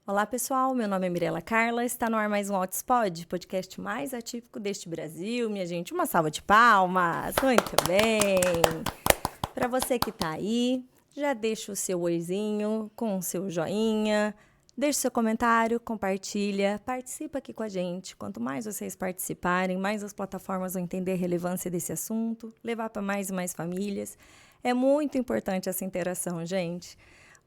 Olá, pessoal. Meu nome é Mirela Carla. Está no ar mais um Outspod, podcast mais atípico deste Brasil. Minha gente, uma salva de palmas. Muito bem. Para você que está aí, já deixa o seu oizinho com o seu joinha. Deixe seu comentário, compartilha, participa aqui com a gente. Quanto mais vocês participarem, mais as plataformas vão entender a relevância desse assunto, levar para mais e mais famílias. É muito importante essa interação, gente.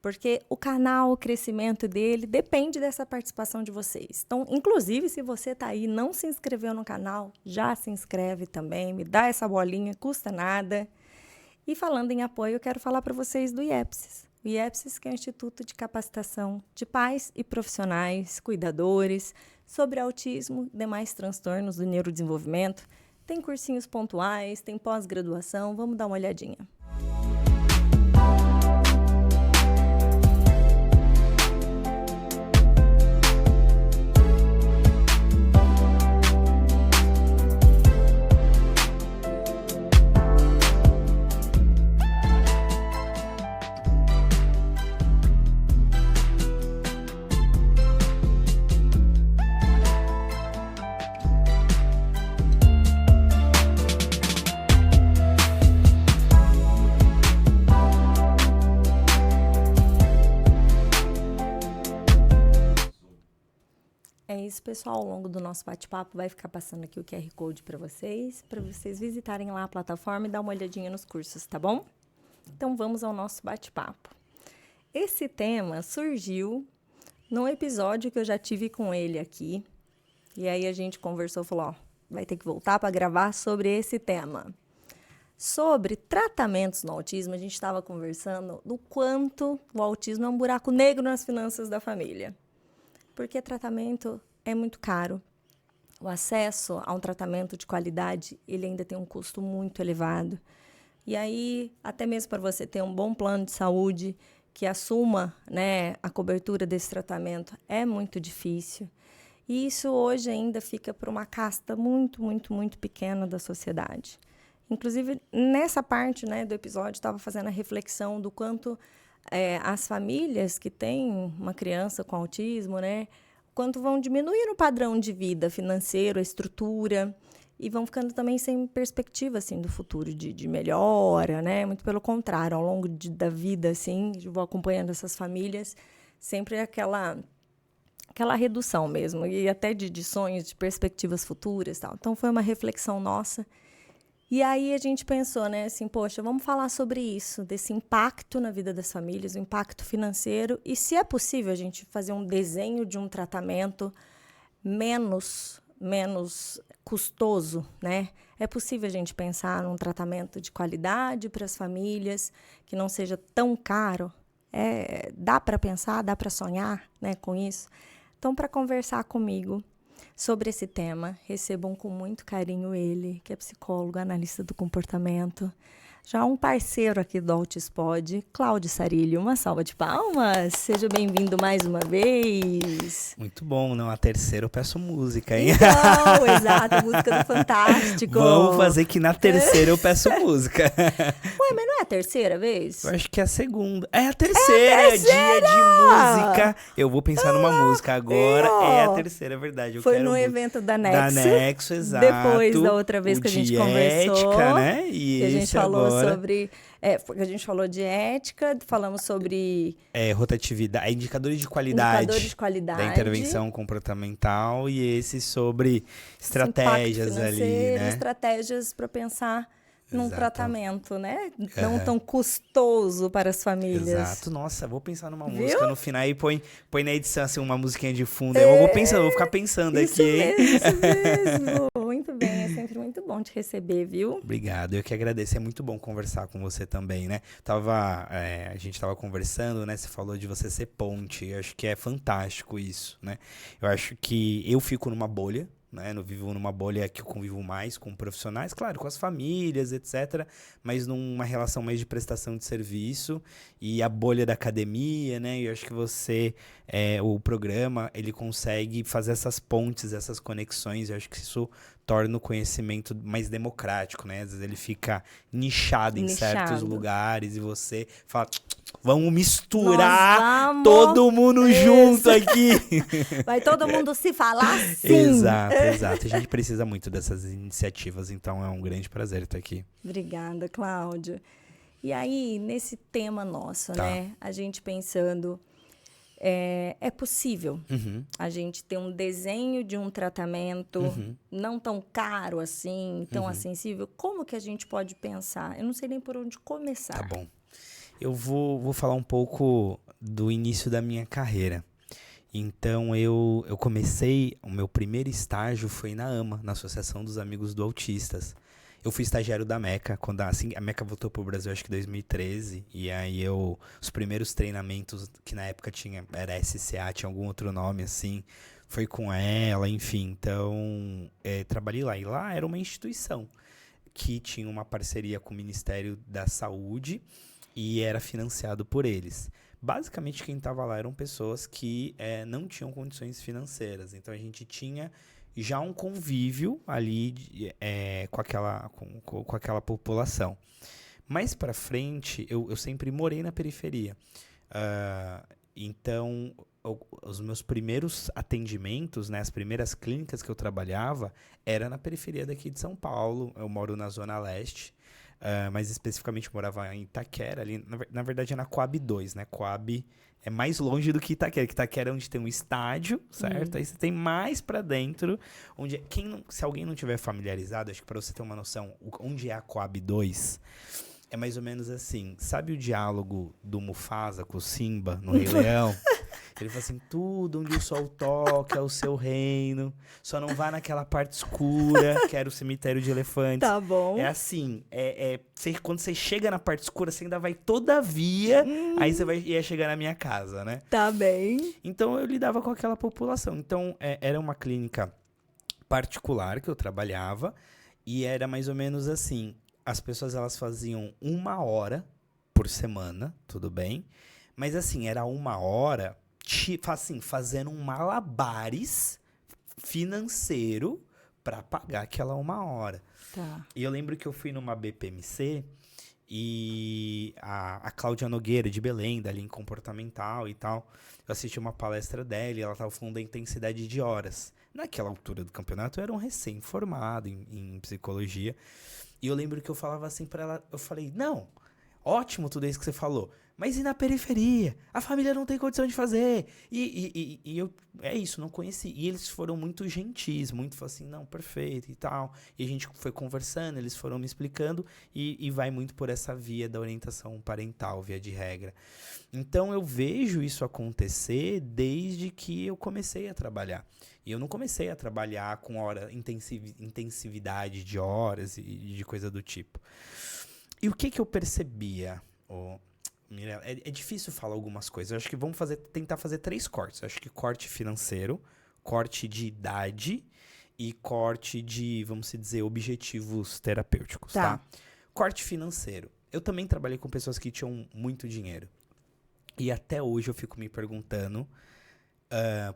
Porque o canal, o crescimento dele depende dessa participação de vocês. Então, inclusive, se você está aí e não se inscreveu no canal, já se inscreve também, me dá essa bolinha, custa nada. E falando em apoio, eu quero falar para vocês do IEPSIS. O IEPSIS, que é o Instituto de Capacitação de Pais e Profissionais, Cuidadores, sobre autismo e demais transtornos do neurodesenvolvimento. Tem cursinhos pontuais, tem pós-graduação, vamos dar uma olhadinha. É isso, pessoal. Ao longo do nosso bate-papo vai ficar passando aqui o QR Code para vocês visitarem lá a plataforma e dar uma olhadinha nos cursos, tá bom? Então vamos ao nosso bate-papo. Esse tema surgiu num episódio que eu já tive com ele aqui. E aí a gente conversou, falou, ó, vai ter que voltar para gravar sobre esse tema. Sobre tratamentos no autismo, a gente estava conversando do quanto o autismo é um buraco negro nas finanças da família. Porque tratamento é muito caro. O acesso a um tratamento de qualidade, ele ainda tem um custo muito elevado. E aí, até mesmo para você ter um bom plano de saúde que assuma, né, a cobertura desse tratamento, é muito difícil. E isso hoje ainda fica para uma casta muito, muito, muito pequena da sociedade. Inclusive, nessa parte, né, do episódio, estava fazendo a reflexão do quanto as famílias que têm uma criança com autismo, né, quanto vão diminuir o padrão de vida financeiro, a estrutura, e vão ficando também sem perspectiva, assim, do futuro de melhora, né, muito pelo contrário, ao longo da vida, assim, eu vou acompanhando essas famílias, sempre aquela redução mesmo, e até de sonhos, de perspectivas futuras e tal. Então, foi uma reflexão nossa. E aí a gente pensou, né, assim, poxa, vamos falar sobre isso, desse impacto na vida das famílias, o impacto financeiro, e se é possível a gente fazer um desenho de um tratamento menos custoso, né? É possível a gente pensar num tratamento de qualidade para as famílias, que não seja tão caro? Dá para pensar, dá para sonhar, né, com isso? Então, para conversar comigo sobre esse tema, recebam com muito carinho ele, que é psicólogo, analista do comportamento, já um parceiro aqui do Outspod, Cláudio Sarilho. Uma salva de palmas. Seja bem-vindo mais uma vez. Muito bom, não? A terceira eu peço música, hein? Então, exato, música do Fantástico. Vamos fazer que na terceira eu peço música. Ué, mas não é a terceira vez? Eu acho que é a segunda. É a terceira! Dia de música. Eu vou pensar numa música agora. É a terceira, é verdade. Foi no evento da Nexo. Da Nexo, exato. Depois da outra vez que a gente conversou. Ética, né? E que a gente falou sobre... a gente falou de ética, falamos sobre... Rotatividade, indicadores de qualidade. Da intervenção comportamental e esse sobre estratégias ali, né? Estratégias para pensar num tratamento, né? Não tão custoso para as famílias. Exato. Nossa, vou pensar numa música no final e põe na edição assim, uma musiquinha de fundo. Eu vou ficar pensando isso aqui, hein? Isso mesmo. Muito bem, é sempre muito bom te receber, viu? Obrigado, eu que agradeço. É muito bom conversar com você também, né? A gente tava conversando, né? Você falou de você ser ponte. Eu acho que é fantástico isso, né? Eu acho que eu fico numa bolha, né? Eu vivo numa bolha que eu convivo mais com profissionais, claro, com as famílias, etc., mas numa relação mais de prestação de serviço e a bolha da academia, né? Eu acho que o programa, ele consegue fazer essas pontes, essas conexões. Eu acho que isso torna o conhecimento mais democrático, né? Às vezes ele fica nichado em certos lugares e você fala, Vamos misturar Nós vamos- todo mundo junto aqui. Vai todo mundo se falar sim. Exato. A gente precisa muito dessas iniciativas, então é um grande prazer estar aqui. Obrigada, Cláudia. E aí, nesse tema nosso, Tá. né? A gente pensando, é possível Uhum. a gente ter um desenho de um tratamento não tão caro assim, tão acessível. Como que a gente pode pensar? Eu não sei nem por onde começar. Tá bom. Eu vou falar um pouco do início da minha carreira. Então, eu comecei, o meu primeiro estágio foi na AMA, na Associação dos Amigos do Autistas. Eu fui estagiário da Meca, quando assim, a Meca voltou pro Brasil, acho que em 2013. E aí os primeiros treinamentos, que na época era SCA, tinha algum outro nome assim, foi com ela, enfim. Então, trabalhei lá. E lá era uma instituição que tinha uma parceria com o Ministério da Saúde e era financiado por eles. Basicamente, quem estava lá eram pessoas que não tinham condições financeiras. Então, a gente tinha já um convívio ali com aquela população. Mais para frente, eu sempre morei na periferia. Então, os meus primeiros atendimentos, né, as primeiras clínicas que eu trabalhava, era na periferia daqui de São Paulo. Eu moro na Zona Leste. Mais especificamente morava em Itaquera, ali, na verdade é na Coab 2, né? Coab é mais longe do que Itaquera, que Itaquera é onde tem um estádio, certo? Aí você tem mais pra dentro, onde se alguém não tiver familiarizado, acho que pra você ter uma noção, onde é a Coab 2, é mais ou menos assim, sabe o diálogo do Mufasa com o Simba no Rei Leão? Ele fala assim, tudo onde o sol toca é o seu reino, só não vá naquela parte escura, que era o cemitério de elefantes. Tá bom. É assim, quando você chega na parte escura, você ainda vai todavia, aí você ia chegar na minha casa, né? Tá bem. Então, eu lidava com aquela população. Então, era uma clínica particular que eu trabalhava e era mais ou menos assim, as pessoas elas faziam 1 hora por semana, tudo bem? Mas assim, era 1 hora, assim, fazendo um malabares financeiro para pagar aquela 1 hora. Tá. E eu lembro que eu fui numa BPMC e a Cláudia Nogueira, de Belém, da linha comportamental e tal, eu assisti uma palestra dela e ela estava falando da intensidade de horas. Naquela altura do campeonato, eu era um recém-formado em psicologia. E eu lembro que eu falava assim pra ela, eu falei, não, ótimo tudo isso que você falou, mas e na periferia? A família não tem condição de fazer. E eu, isso, não conheci. E eles foram muito gentis, muito assim, não, perfeito e tal. E a gente foi conversando, eles foram me explicando e vai muito por essa via da orientação parental, via de regra. Então eu vejo isso acontecer desde que eu comecei a trabalhar. E eu não comecei a trabalhar com intensividade de horas e de coisa do tipo. E o que eu percebia, Mirella, é difícil falar algumas coisas. Eu acho que vamos tentar fazer 3 cortes. Eu acho que corte financeiro, corte de idade e corte de, vamos dizer, objetivos terapêuticos, tá? Corte financeiro. Eu também trabalhei com pessoas que tinham muito dinheiro. E até hoje eu fico me perguntando,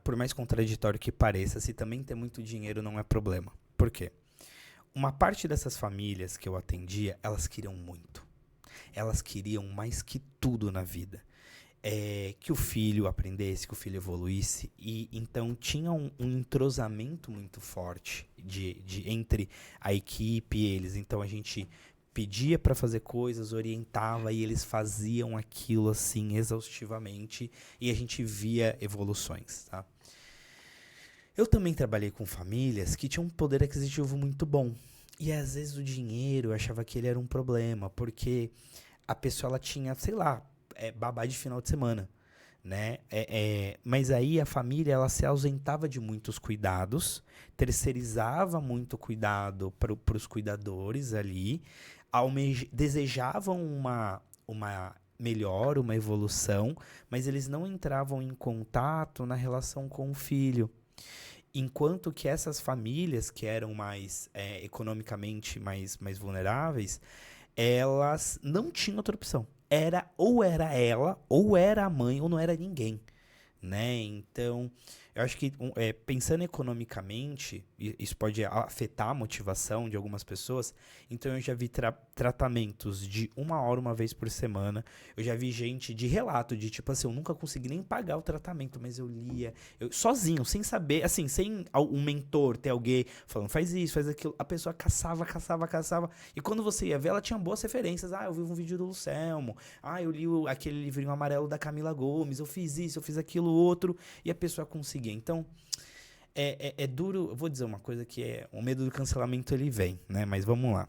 por mais contraditório que pareça, se também ter muito dinheiro não é problema. Por quê? Uma parte dessas famílias que eu atendia, elas queriam muito. Elas queriam mais que tudo na vida. Que o filho aprendesse, que o filho evoluísse. E então tinha um entrosamento muito forte entre a equipe e eles. Então a gente pedia para fazer coisas, orientava e eles faziam aquilo assim exaustivamente. E a gente via evoluções, tá? Eu também trabalhei com famílias que tinham um poder aquisitivo muito bom. E às vezes o dinheiro, eu achava que ele era um problema, porque a pessoa ela tinha, sei lá, babá de final de semana, né? Mas aí a família ela se ausentava de muitos cuidados, terceirizava muito cuidado para os cuidadores ali, desejavam uma melhor, uma evolução, mas eles não entravam em contato na relação com o filho. Enquanto que essas famílias que eram mais economicamente mais vulneráveis, elas não tinham outra opção. Ou era ela, ou era a mãe, ou não era ninguém, né? Então, eu acho que pensando economicamente, isso pode afetar a motivação de algumas pessoas. Então eu já vi tratamentos de 1 hora, uma vez por semana. Eu já vi gente de relato de tipo assim, eu nunca consegui nem pagar o tratamento, mas eu lia, sozinho, sem saber, assim, sem um mentor, ter alguém falando, faz isso, faz aquilo. A pessoa caçava. E quando você ia ver, ela tinha boas referências. Eu vi um vídeo do Lucelmo. Eu li aquele livrinho amarelo da Camila Gomes. Eu fiz isso, eu fiz aquilo outro. E a pessoa conseguia. Então, é duro. Eu vou dizer uma coisa que o medo do cancelamento, ele vem, né? Mas vamos lá.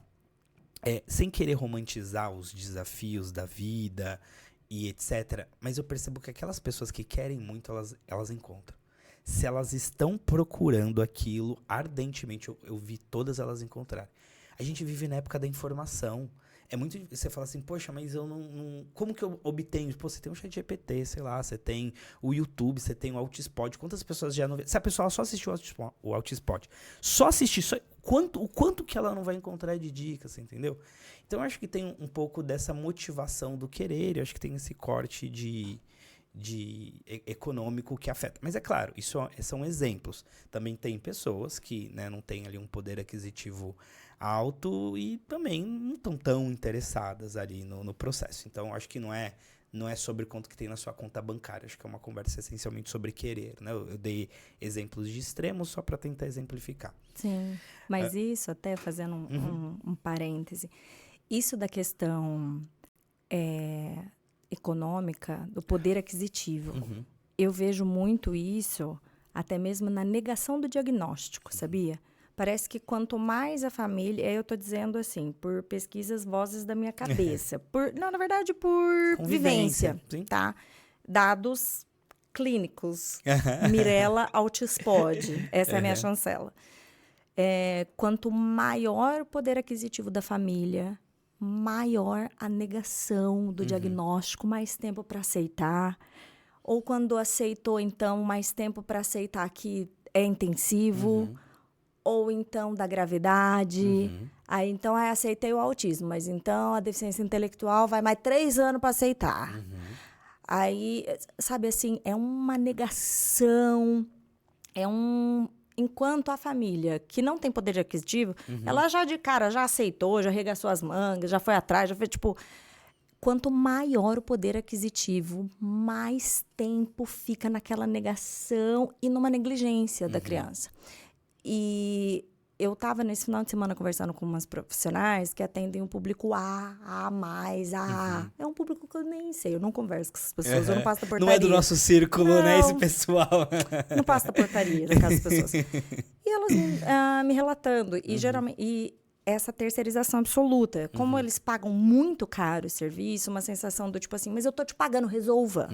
Sem querer romantizar os desafios da vida e etc. Mas eu percebo que aquelas pessoas que querem muito, elas encontram. Se elas estão procurando aquilo ardentemente, eu vi todas elas encontrarem. A gente vive na época da informação. É muito. Você fala assim, poxa, mas eu não. Como que eu obtenho? Pô, você tem o ChatGPT, sei lá, você tem o YouTube, você tem o Altispot. Quantas pessoas já não. Se a pessoa só assistiu o Altispot, só assistir, o quanto que ela não vai encontrar de dicas, entendeu? Então eu acho que tem um pouco dessa motivação do querer, eu acho que tem esse corte de econômico que afeta. Mas é claro, isso são exemplos. Também tem pessoas que, né, não têm ali um poder aquisitivo alto e também não estão tão interessadas ali no processo. Então, acho que não é sobre quanto que tem na sua conta bancária. Acho que é uma conversa essencialmente sobre querer, né? Eu dei exemplos de extremos só para tentar exemplificar. Sim, mas isso, até fazendo um parêntese, isso da questão econômica, do poder aquisitivo, eu vejo muito isso até mesmo na negação do diagnóstico, sabia? Parece que quanto mais a família, eu estou dizendo assim, por pesquisas, vozes da minha cabeça, na verdade por vivência, sim. tá? Dados clínicos, Mirella Altispod, essa é a minha chancela. Quanto maior o poder aquisitivo da família, maior a negação do diagnóstico, mais tempo para aceitar. Ou quando aceitou, então, mais tempo para aceitar que é intensivo. Ou então da gravidade. Aí, então, aceitei o autismo, mas então a deficiência intelectual vai mais 3 anos para aceitar. Aí, sabe assim, é uma negação, enquanto a família que não tem poder aquisitivo, ela já de cara já aceitou, já arregaçou as mangas, já foi atrás, já foi tipo... Quanto maior o poder aquisitivo, mais tempo fica naquela negação e numa negligência da criança. E eu estava nesse final de semana conversando com umas profissionais que atendem o público A mais, A. É um público que eu nem sei, eu não converso com essas pessoas, eu não passo da portaria. Não é do nosso círculo, não, né, esse pessoal. Não passo da portaria, no caso das pessoas. E elas me relatando, e geralmente... essa terceirização absoluta. Como eles pagam muito caro o serviço, uma sensação do tipo assim, mas eu tô te pagando, resolva.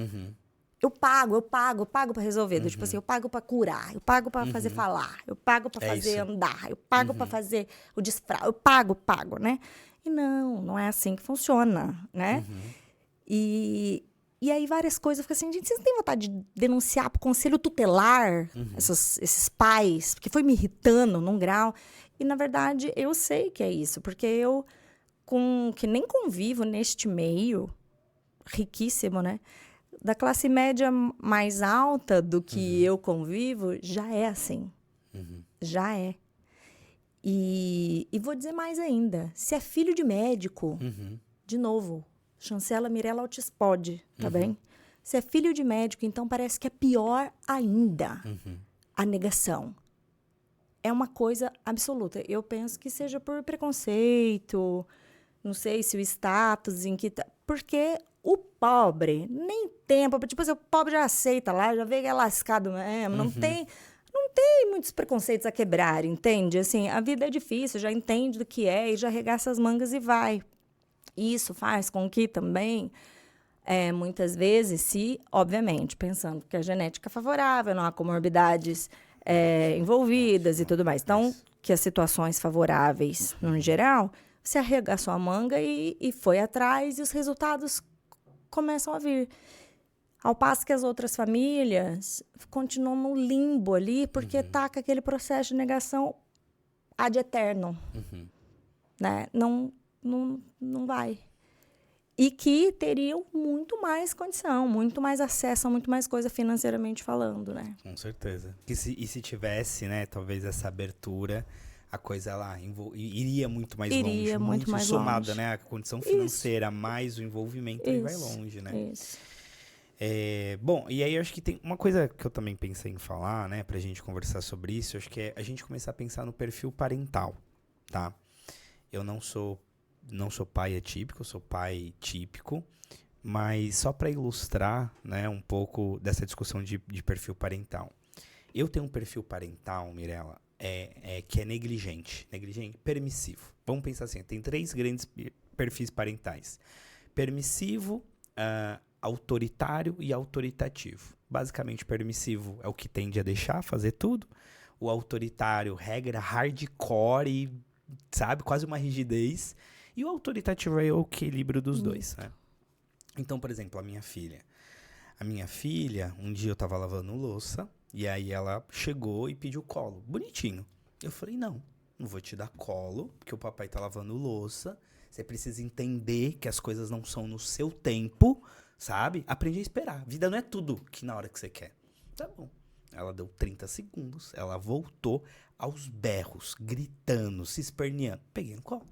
Eu pago para resolver. Do tipo assim, eu pago para curar, eu pago para fazer falar, eu pago para fazer andar, eu pago para fazer o disfra, eu pago, né? E não é assim que funciona, né? E aí várias coisas, eu fico assim, gente, vocês não têm vontade de denunciar pro conselho tutelar esses pais? Porque foi me irritando num grau. E, na verdade, eu sei que é isso, porque eu, que nem convivo neste meio riquíssimo, né? Da classe média mais alta do que eu convivo, já é assim. Já é. E vou dizer mais ainda. Se é filho de médico, de novo, chancela Mirella Altispod, tá bem? Se é filho de médico, então parece que é pior ainda a negação. É uma coisa absoluta. Eu penso que seja por preconceito, não sei se o status em que... Porque o pobre nem tempo... Tipo assim, o pobre já aceita lá, já vê que é lascado mesmo. Não tem muitos preconceitos a quebrar, entende? Assim, a vida é difícil, já entende do que é e já arregaça as mangas e vai. Isso faz com que também... muitas vezes, se, obviamente, pensando que a genética é favorável, não há comorbidades... envolvidas e tudo mais. Então, que as situações favoráveis, no geral, você arregaçou a manga e foi atrás e os resultados começam a vir. Ao passo que as outras famílias continuam no limbo ali, porque tá com aquele processo de negação ad eterno. Né? Não vai. E que teriam muito mais condição, muito mais acesso a muito mais coisa financeiramente falando, né? Com certeza. E se tivesse, né, talvez essa abertura, a coisa lá iria muito mais longe. Iria muito mais somada, longe. né? A condição Isso, financeira mais o envolvimento, ele vai isso, longe, né? isso. Bom, e aí eu acho que tem uma coisa que eu também pensei em falar, né, pra gente conversar sobre isso, acho que é a gente começar a pensar no perfil parental, tá? Eu não sou pai atípico, eu sou pai típico, mas só para ilustrar, né, um pouco dessa discussão de perfil parental. Eu tenho um perfil parental, Mirella, que é negligente, permissivo. Vamos pensar assim, tem 3 grandes perfis parentais. Permissivo, autoritário e autoritativo. Basicamente, permissivo é o que tende a deixar fazer tudo. O autoritário, regra hardcore e, sabe, quase uma rigidez. E o autoritativo é o equilíbrio dos dois, né? Então, por exemplo, a minha filha. Um dia eu tava lavando louça, e aí ela chegou e pediu colo. Bonitinho. Eu falei, não vou te dar colo, porque o papai tá lavando louça. Você precisa entender que as coisas não são no seu tempo, sabe? Aprende a esperar. Vida não é tudo que na hora que você quer. Tá bom. Ela deu 30 segundos, ela voltou aos berros, gritando, se esperneando. Peguei no colo.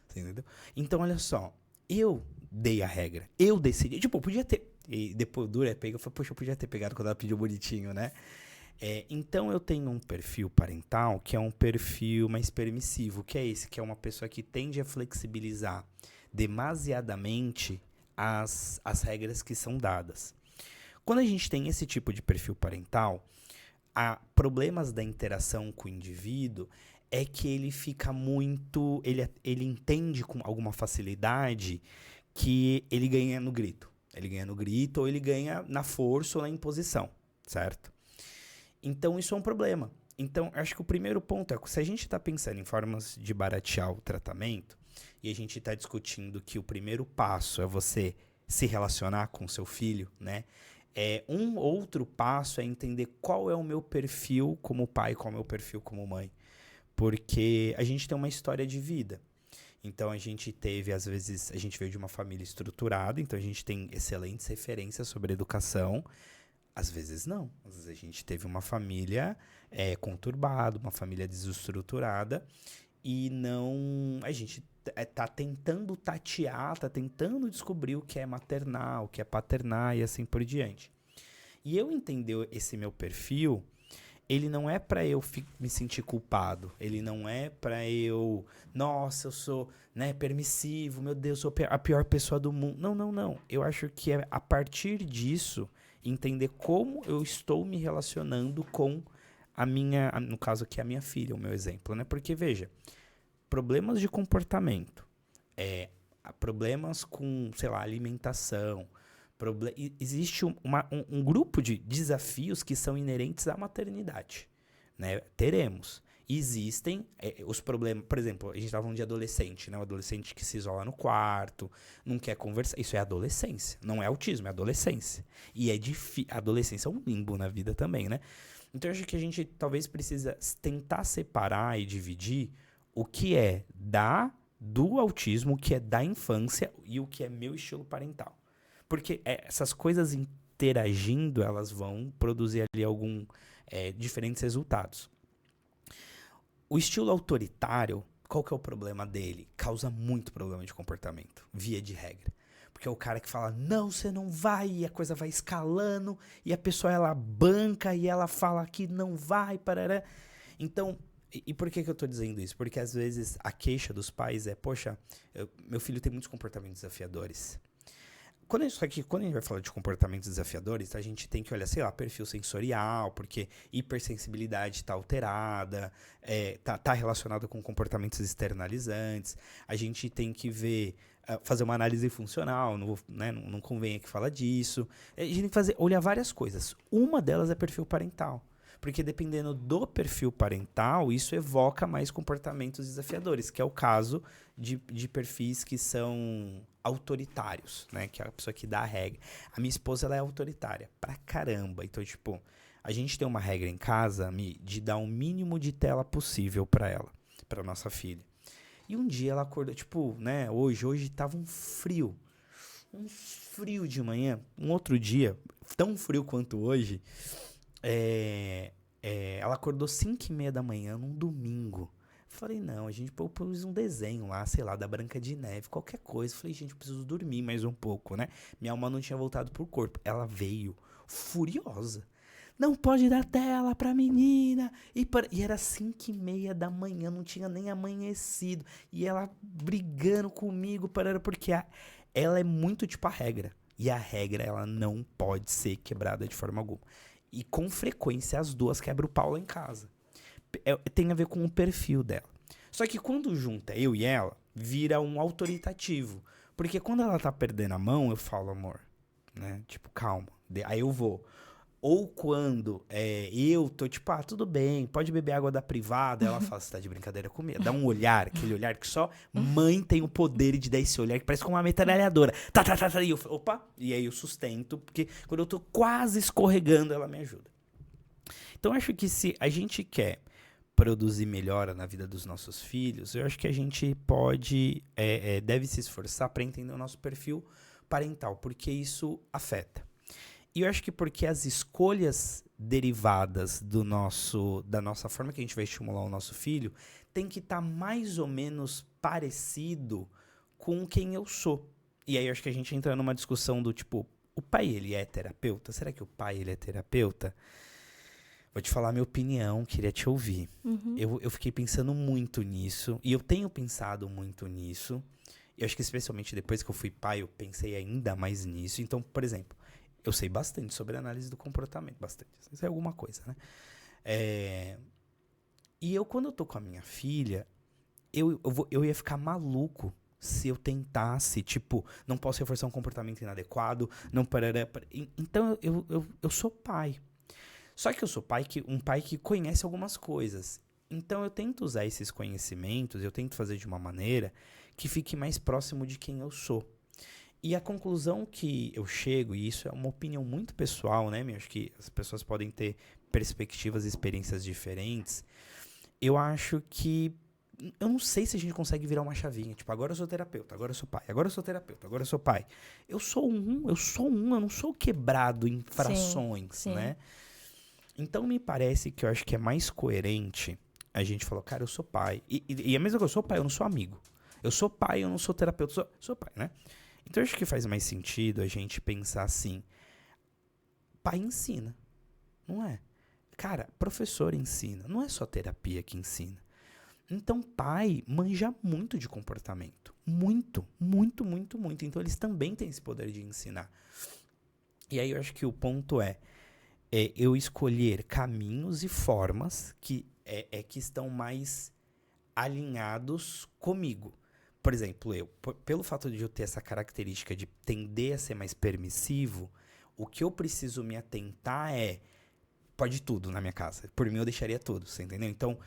Entendeu? Então, olha só. Eu dei a regra. Eu decidi. Tipo, eu podia ter. E depois dura é pega. Eu falei, poxa, eu podia ter pegado quando ela pediu bonitinho, né? Então, eu tenho um perfil parental que é um perfil mais permissivo. Que é esse? Que é uma pessoa que tende a flexibilizar demasiadamente as regras que são dadas. Quando a gente tem esse tipo de perfil parental, há problemas da interação com o indivíduo é que ele fica muito... Ele entende com alguma facilidade que ele ganha no grito. Ele ganha no grito ou ele ganha na força ou na imposição, certo? Então, isso é um problema. Então, acho que o primeiro ponto é, se a gente está pensando em formas de baratear o tratamento, e a gente está discutindo que o primeiro passo é você se relacionar com o seu filho, né? Um outro passo é entender qual é o meu perfil como pai, qual é o meu perfil como mãe. Porque a gente tem uma história de vida. Então, a gente teve, às vezes, a gente veio de uma família estruturada, então a gente tem excelentes referências sobre educação. Às vezes não. Às vezes a gente teve uma família conturbada, uma família desestruturada e não... A gente tá tentando tatear, tá tentando descobrir o que é maternar, o que é paternar e assim por diante. E eu entender esse meu perfil, ele não é pra eu me sentir culpado. Ele não é pra eu... Nossa, eu sou, né, permissivo, meu Deus, eu sou a pior pessoa do mundo. Não, não, não. Eu acho que é a partir disso... entender como eu estou me relacionando com a minha, no caso aqui a minha filha, o meu exemplo, né? Porque, veja, problemas de comportamento, problemas com, sei lá, alimentação, existe um grupo de desafios que são inerentes à maternidade, né? Teremos. Existem os problemas, por exemplo, a gente estava falando de adolescente, né? O adolescente que se isola no quarto, não quer conversar. Isso é adolescência, não é autismo, é adolescência. E é difícil. A adolescência é um limbo na vida também, né? Então eu acho que a gente talvez precisa tentar separar e dividir o que é do autismo, o que é da infância e o que é meu estilo parental. Porque essas coisas interagindo, elas vão produzir ali diferentes resultados. O estilo autoritário, qual que é o problema dele? Causa muito problema de comportamento, via de regra. Porque é o cara que fala, não, você não vai, e a coisa vai escalando, e a pessoa, ela banca, e ela fala que não vai, parará. Então, e por que eu tô dizendo isso? Porque às vezes a queixa dos pais é, poxa, meu filho tem muitos comportamentos desafiadores. Quando a gente vai falar de comportamentos desafiadores, a gente tem que olhar, sei lá, perfil sensorial, porque hipersensibilidade está alterada, tá relacionado com comportamentos externalizantes. A gente tem que ver, fazer uma análise funcional, não convém aqui falar disso. A gente tem que olhar várias coisas. Uma delas é perfil parental. Porque dependendo do perfil parental, isso evoca mais comportamentos desafiadores, que é o caso de perfis que são autoritários, né? Que é a pessoa que dá a regra. A minha esposa, ela é autoritária pra caramba. Então, tipo, a gente tem uma regra em casa, de dar o mínimo de tela possível pra ela, pra nossa filha. E um dia ela acordou, tipo, né? Hoje tava um frio. um frio de manhã, um outro dia, tão frio quanto hoje, ela acordou 5:30 da manhã, num domingo. Falei, não, a gente pôs um desenho lá, sei lá, da Branca de Neve, qualquer coisa. Falei, gente, eu preciso dormir mais um pouco, né? Minha alma não tinha voltado pro corpo. Ela veio furiosa. Não pode dar tela pra menina. E era 5:30 da manhã, não tinha nem amanhecido. E ela brigando comigo, porque ela é muito tipo a regra. E a regra, ela não pode ser quebrada de forma alguma. E com frequência as duas quebram o pau lá em casa. Tem a ver com o perfil dela. Só que quando junta eu e ela, vira um autoritativo. Porque quando ela tá perdendo a mão, eu falo, amor, né? Tipo, calma. Aí eu vou. Ou quando eu tô tipo, tudo bem, pode beber água da privada. Ela fala, você tá de brincadeira comigo. Dá um olhar, aquele olhar que só mãe tem o poder de dar esse olhar, que parece como uma metralhadora. Tá. E eu falo, opa, e aí eu sustento, porque quando eu tô quase escorregando, ela me ajuda. Então eu acho que se a gente quer produzir melhora na vida dos nossos filhos, eu acho que a gente deve se esforçar para entender o nosso perfil parental, porque isso afeta. E eu acho que porque as escolhas derivadas da nossa forma que a gente vai estimular o nosso filho tem que estar mais ou menos parecido com quem eu sou. E aí eu acho que a gente entra numa discussão do tipo, o pai ele é terapeuta? Será que o pai ele é terapeuta? Vou te falar a minha opinião, queria te ouvir. Uhum. Eu fiquei pensando muito nisso, e eu tenho pensado muito nisso. Eu acho que especialmente depois que eu fui pai, eu pensei ainda mais nisso. Então, por exemplo, eu sei bastante sobre análise do comportamento, bastante. Isso é alguma coisa, né? E quando eu tô com a minha filha, eu ia ficar maluco se eu tentasse, tipo, não posso reforçar um comportamento inadequado, não parará. Então, eu sou pai. Só que eu sou um pai que conhece algumas coisas. Então eu tento usar esses conhecimentos, eu tento fazer de uma maneira que fique mais próximo de quem eu sou. E a conclusão que eu chego, e isso é uma opinião muito pessoal, né? Eu acho que as pessoas podem ter perspectivas e experiências diferentes. Eu acho que eu não sei se a gente consegue virar uma chavinha. Tipo, agora eu sou terapeuta, agora eu sou pai, agora eu sou terapeuta, agora eu sou pai. Eu não sou quebrado em frações, Sim. né? Então me parece que eu acho que é mais coerente a gente falar, cara, eu sou pai. E a mesma coisa, eu sou pai, eu não sou amigo. Eu sou pai, eu não sou terapeuta, sou pai, né? Então eu acho que faz mais sentido a gente pensar assim, pai ensina, não é? Cara, professor ensina, não é só terapia que ensina. Então pai manja muito de comportamento. Muito, muito, muito, muito. Então eles também têm esse poder de ensinar. E aí eu acho que o ponto é eu escolher caminhos e formas que estão mais alinhados comigo. Por exemplo, pelo fato de eu ter essa característica de tender a ser mais permissivo, o que eu preciso me atentar pode tudo na minha casa. Por mim eu deixaria tudo, você entendeu? Então,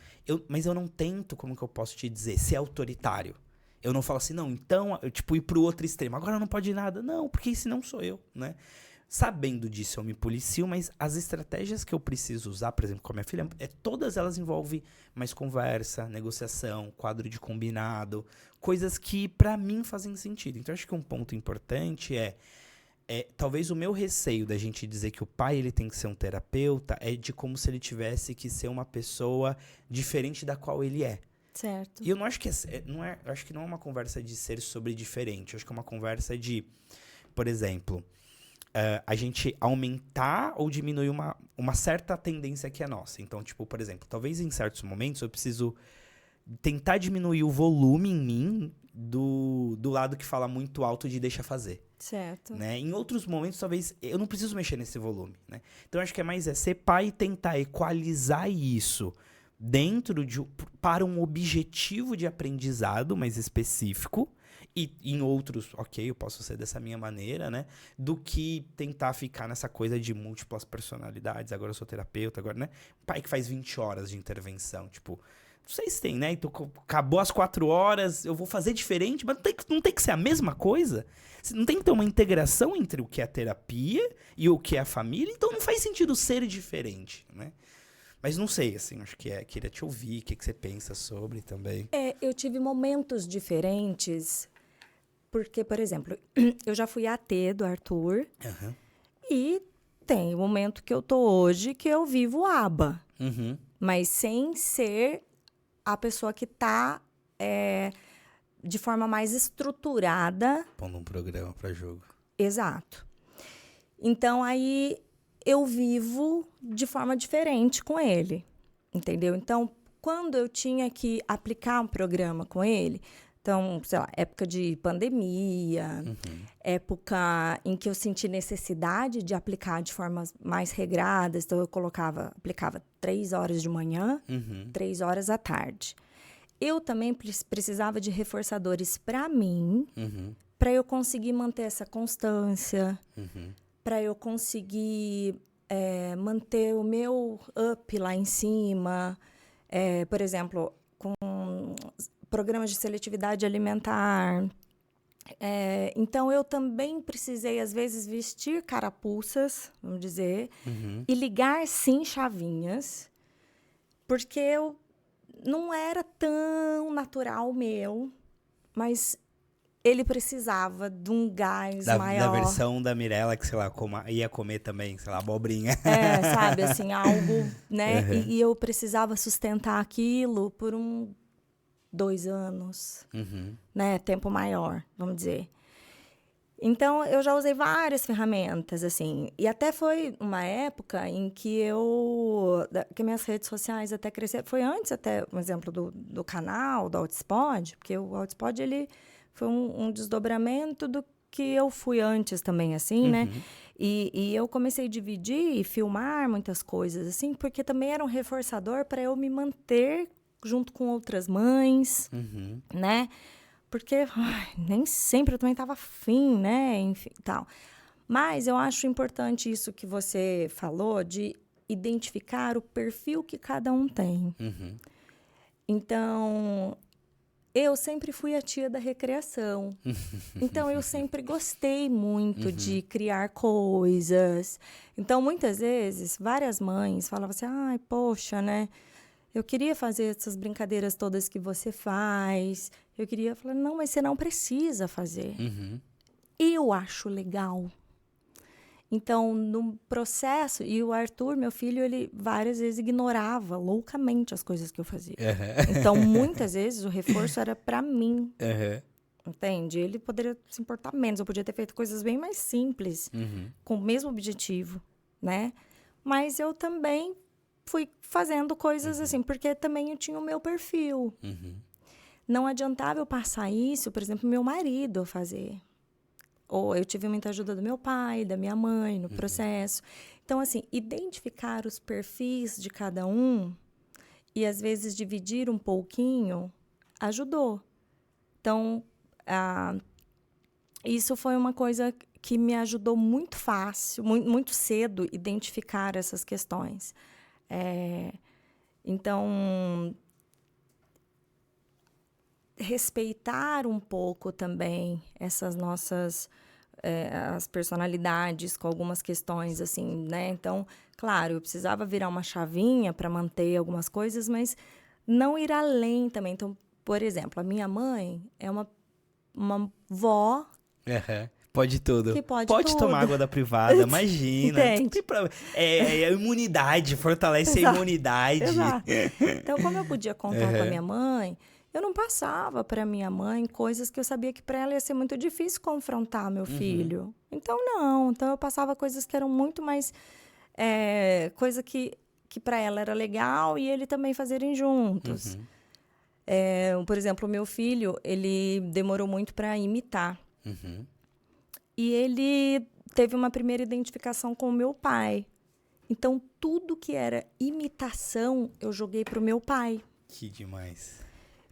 mas eu não tento, como que eu posso te dizer, ser autoritário. Eu não falo assim, não, então, ir pro outro extremo. Agora não pode nada. Não, porque esse não sou eu, né? Sabendo disso, eu me policio, mas as estratégias que eu preciso usar, por exemplo, com a minha filha, todas elas envolvem mais conversa, negociação, quadro de combinado, coisas que pra mim fazem sentido. Então, acho que um ponto importante talvez o meu receio da gente dizer que o pai ele tem que ser um terapeuta é de como se ele tivesse que ser uma pessoa diferente da qual ele é. Certo. E eu não acho que eu acho que não é uma conversa de ser sobre diferente, eu acho que é uma conversa de, por exemplo, a gente aumentar ou diminuir uma certa tendência que é nossa. Então, tipo, por exemplo, talvez em certos momentos eu preciso tentar diminuir o volume em mim do lado que fala muito alto de deixa fazer. Certo. Né? Em outros momentos, talvez, eu não preciso mexer nesse volume. Né? Então, eu acho que é mais ser pai e tentar equalizar isso para um objetivo de aprendizado mais específico. E em outros, ok, eu posso ser dessa minha maneira, né? Do que tentar ficar nessa coisa de múltiplas personalidades. Agora eu sou terapeuta, agora, né? Pai que faz 20 horas de intervenção, tipo, não sei se tem, né? Então, acabou as 4 horas, eu vou fazer diferente, mas não tem que ser a mesma coisa. Não tem que ter uma integração entre o que é a terapia e o que é a família, então não faz sentido ser diferente, né? Mas não sei, assim, acho que queria te ouvir, o que você pensa sobre também. Eu tive momentos diferentes Porque, por exemplo, eu já fui AT do Arthur Aham. e tem o momento que eu tô hoje que eu vivo aba, Uhum. mas sem ser a pessoa que tá de forma mais estruturada. Pondo um programa pra jogo. Exato. Então, aí eu vivo de forma diferente com ele, entendeu? Então, quando eu tinha que aplicar um programa com ele, então, sei lá, época de pandemia, época em que eu senti necessidade de aplicar de formas mais regradas, então eu aplicava 3 horas de manhã, 3 horas à tarde. Eu também precisava de reforçadores para mim, para eu conseguir manter essa constância, para eu conseguir manter o meu up lá em cima. Por exemplo, com programas de seletividade alimentar. Então, eu também precisei, às vezes, vestir carapuças, vamos dizer, e ligar, sim, chavinhas, porque eu não era tão natural meu, mas ele precisava de um gás Da maior. versão da Mirella que, sei lá, ia comer também, sei lá, abobrinha. Sabe, assim, algo, né? E eu precisava sustentar aquilo por 2 anos, né? Tempo maior, vamos dizer. Então, eu já usei várias ferramentas, assim. E até foi uma época em que que minhas redes sociais até cresceram. Foi antes até, um exemplo, do canal, do Outspod, porque o Outspod, ele foi um desdobramento do que eu fui antes também, assim, né? E eu comecei a dividir e filmar muitas coisas, assim, porque também era um reforçador para eu me manter junto com outras mães, né? Porque nem sempre eu também estava afim, né? Enfim, tal. Mas eu acho importante isso que você falou de identificar o perfil que cada um tem. Então, eu sempre fui a tia da recreação. Então, eu sempre gostei muito de criar coisas. Então, muitas vezes, várias mães falavam assim, ai, poxa, né? Eu queria fazer essas brincadeiras todas que você faz. Eu queria falar, não, mas você não precisa fazer. Eu acho legal. Então, no processo, e o Arthur, meu filho, ele várias vezes ignorava loucamente as coisas que eu fazia. Então, muitas vezes, o reforço era para mim. Entende? Ele poderia se importar menos. Eu podia ter feito coisas bem mais simples, com o mesmo objetivo, né? Mas eu também fui fazendo coisas assim, porque também eu tinha o meu perfil. Não adiantava eu passar isso, por exemplo, meu marido fazer. Ou eu tive muita ajuda do meu pai, da minha mãe no processo. Então, assim, identificar os perfis de cada um e, às vezes, dividir um pouquinho ajudou. Então, isso foi uma coisa que me ajudou muito fácil, muito cedo, identificar essas questões. Então, respeitar um pouco também essas nossas as personalidades com algumas questões, assim, né? Então, claro, eu precisava virar uma chavinha para manter algumas coisas, mas não ir além também. Então, por exemplo, a minha mãe é uma vó Pode tudo. que pode tomar tudo. água da privada, imagina. Entende? É a imunidade, fortalece a imunidade. Exato. Então, como eu podia contar com a minha mãe, eu não passava para minha mãe coisas que eu sabia que para ela ia ser muito difícil confrontar meu filho. Então, não. Então, eu passava coisas que eram muito mais... coisa que para ela era legal e ele também fazerem juntos. Por exemplo, o meu filho, ele demorou muito para imitar. E ele teve uma primeira identificação com o meu pai. Então, tudo que era imitação, eu joguei para o meu pai. Que demais.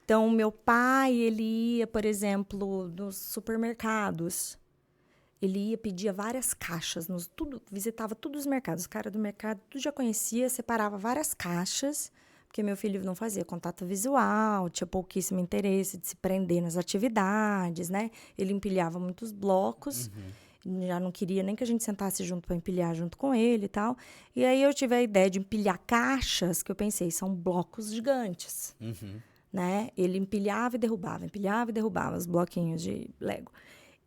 Então, meu pai, ele ia, por exemplo, nos supermercados. Ele ia, pedia várias caixas, visitava todos os mercados. Os caras do mercado tudo já conhecia, separava várias caixas, porque meu filho não fazia contato visual, tinha pouquíssimo interesse de se prender nas atividades, né? Ele empilhava muitos blocos, já não queria nem que a gente sentasse junto para empilhar junto com ele e tal. E aí eu tive a ideia de empilhar caixas, que eu pensei, são blocos gigantes. né? Ele empilhava e derrubava os bloquinhos de Lego.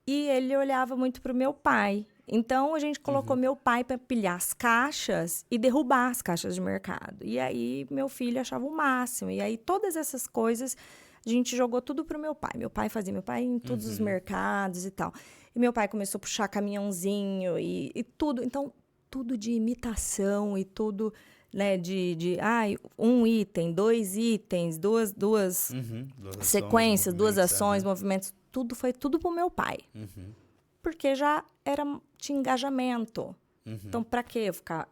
E ele olhava muito para o meu pai. Então, a gente colocou meu pai para pilhar as caixas e derrubar as caixas de mercado. E aí, meu filho achava o máximo. E aí, todas essas coisas, a gente jogou tudo pro meu pai. Meu pai ia em todos os mercados e tal. E meu pai começou a puxar caminhãozinho e tudo. Então, tudo de imitação e tudo, né, um item, 2 itens, duas Duas sequências, 2 movimentos, ações, movimentos. Foi tudo pro meu pai. Porque já tinha engajamento. Então, para que eu ficar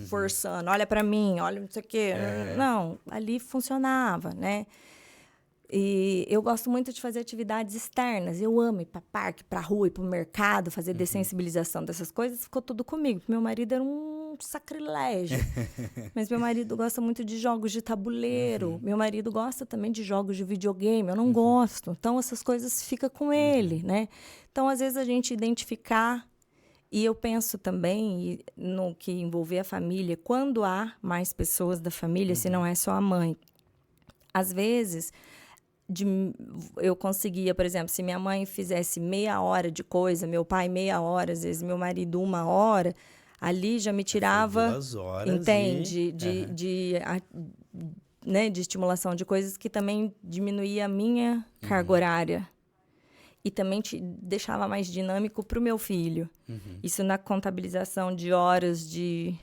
forçando? Olha para mim, olha não sei o quê. Não, ali funcionava, né? E eu gosto muito de fazer atividades externas. Eu amo ir para parque, para rua, ir para o mercado, fazer dessensibilização dessas coisas. Ficou tudo comigo. Meu marido era um sacrilégio. Mas meu marido gosta muito de jogos de tabuleiro. Meu marido gosta também de jogos de videogame. Eu não gosto. Então, essas coisas ficam com ele, né? Então, às vezes, a gente identificar... E eu penso também no que envolver a família. Quando há mais pessoas da família, se não é só a mãe. Às vezes... eu conseguia, por exemplo, se minha mãe fizesse meia hora de coisa, meu pai meia hora, às vezes meu marido 1 hora, ali já me tirava, 2 horas entende, né, de estimulação de coisas que também diminuía a minha carga horária e também te deixava mais dinâmico para o meu filho. Isso na contabilização de horas de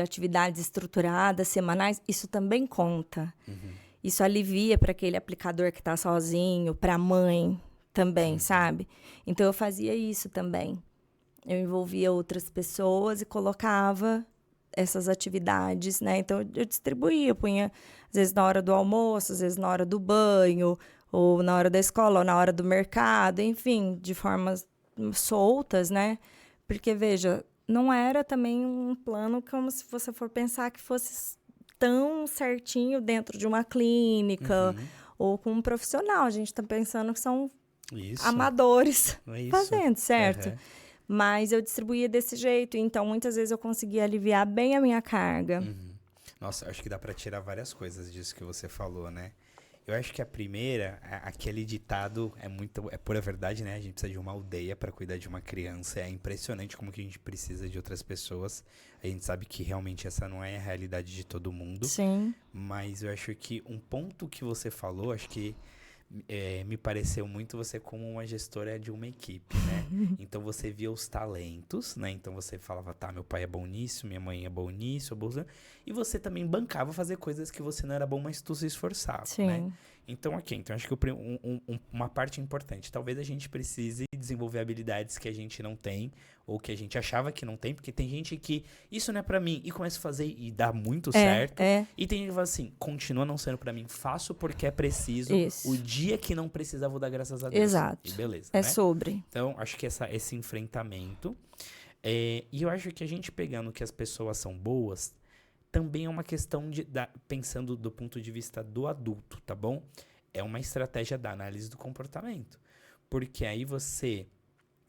atividades estruturadas, semanais, isso também conta. Isso alivia para aquele aplicador que está sozinho, para a mãe também, sabe? Então, eu fazia isso também. Eu envolvia outras pessoas e colocava essas atividades, né? Então, eu distribuía, punha, às vezes, na hora do almoço, às vezes, na hora do banho, ou na hora da escola, ou na hora do mercado, enfim, de formas soltas, né? Porque, veja, não era também um plano como se você for pensar que fosse... tão certinho dentro de uma clínica ou com um profissional. A gente está pensando que são amadores fazendo, certo? Mas eu distribuía desse jeito. Então, muitas vezes eu conseguia aliviar bem a minha carga. Nossa, acho que dá para tirar várias coisas disso que você falou, né? Eu acho que a primeira, aquele ditado é pura verdade, né? A gente precisa de uma aldeia para cuidar de uma criança. É impressionante como que a gente precisa de outras pessoas. A gente sabe que realmente essa não é a realidade de todo mundo. Sim. Mas eu acho que um ponto que você falou, acho que me pareceu muito você como uma gestora de uma equipe, né? Então, você via os talentos, né? Então, você falava, tá, meu pai é bom nisso, minha mãe é bom nisso, e você também bancava fazer coisas que você não era bom, mas tu se esforçava, né? Então, então acho que uma parte importante, talvez a gente precise desenvolver habilidades que a gente não tem, ou que a gente achava que não tem, porque tem gente que, isso não é pra mim, e começa a fazer e dá muito certo, e tem gente que fala assim, continua não sendo pra mim, faço porque é preciso, o dia que não precisar vou dar graças a Deus. Exato. E beleza, né? Sobre. Então, acho que esse enfrentamento, e eu acho que a gente pegando que as pessoas são boas, também é uma questão pensando do ponto de vista do adulto, tá bom? É uma estratégia da análise do comportamento. Porque aí você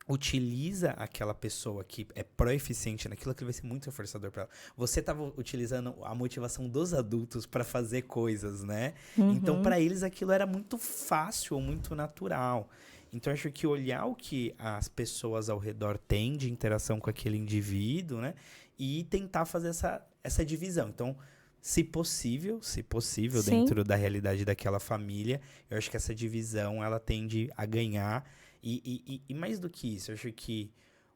utiliza aquela pessoa que é proeficiente naquilo, aquilo vai ser muito reforçador para ela. Você estava utilizando a motivação dos adultos para fazer coisas, né? Então, para eles, aquilo era muito fácil ou muito natural. Então, eu acho que olhar o que as pessoas ao redor têm de interação com aquele indivíduo, né? E tentar fazer essa divisão. Então, se possível, dentro da realidade daquela família, eu acho que essa divisão, ela tende a ganhar. E mais do que isso, eu acho que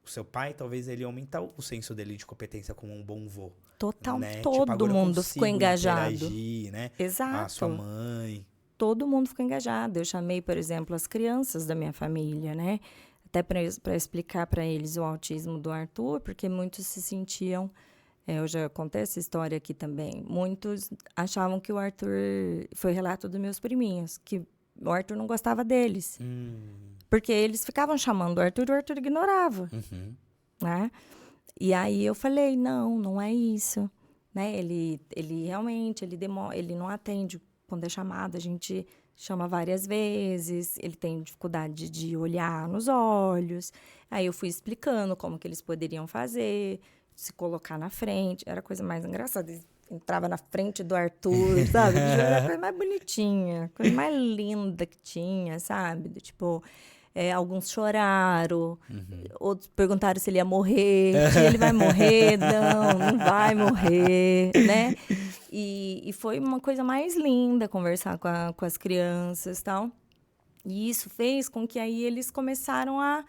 o seu pai, talvez ele aumenta o senso dele de competência como um bom vô. Total, né? todo mundo ficou engajado. Interagir, né? Exato. A sua mãe. Todo mundo ficou engajado. Eu chamei, por exemplo, as crianças da minha família, né? Até para explicar para eles o autismo do Arthur, porque muitos se sentiam... eu já contei essa história aqui também. Muitos achavam que o Arthur... Foi relato dos meus priminhos, que o Arthur não gostava deles. Porque eles ficavam chamando o Arthur ignorava. Né? E aí eu falei, não é isso. Né? Ele realmente, ele não atende quando é chamado, a gente chama várias vezes, ele tem dificuldade de olhar nos olhos. Aí eu fui explicando como que eles poderiam fazer, se colocar na frente, era a coisa mais engraçada. Eles entrava na frente do Arthur, sabe? Era a coisa mais bonitinha, a coisa mais linda que tinha, sabe? Tipo, alguns choraram, outros perguntaram se ele ia morrer. Tia, ele vai morrer? Não, não vai morrer, né? E foi uma coisa mais linda conversar com as crianças e tal. E isso fez com que aí eles começaram a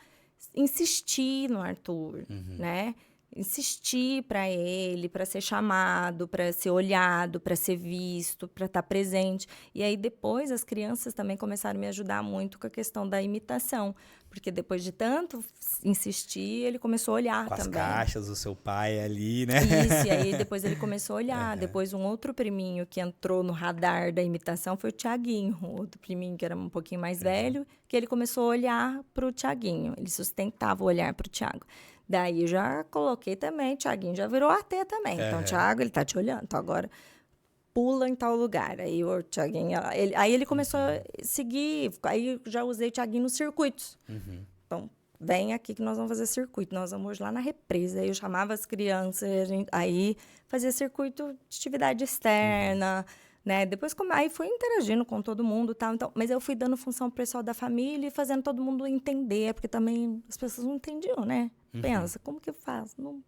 insistir no Arthur, né? Insistir para ele, para ser chamado, para ser olhado, para ser visto, para estar presente. E aí depois as crianças também começaram a me ajudar muito com a questão da imitação, porque depois de tanto insistir, ele começou a olhar com também. as caixas do seu pai ali, né? Isso, e aí depois ele começou a olhar. Depois um outro priminho que entrou no radar da imitação foi o Tiaguinho, outro priminho que era um pouquinho mais velho, que ele começou a olhar para o Tiaguinho. Ele sustentava o olhar para o Tiago. Daí eu já coloquei também, Tiaguinho já virou AT também. Então, Tiago, ele tá te olhando. Então, agora pula em tal lugar. Aí o Tiaguinho, aí ele começou a seguir. Aí já usei o Tiaguinho nos circuitos. Então, vem aqui que nós vamos fazer circuito. Nós vamos hoje lá na represa. Aí eu chamava as crianças, aí fazia circuito de atividade externa, né? Depois, aí fui interagindo com todo mundo e tal. Então, mas eu fui dando função pro pessoal da família e fazendo todo mundo entender, porque também as pessoas não entendiam, né? Pensa, como que eu faço? Não...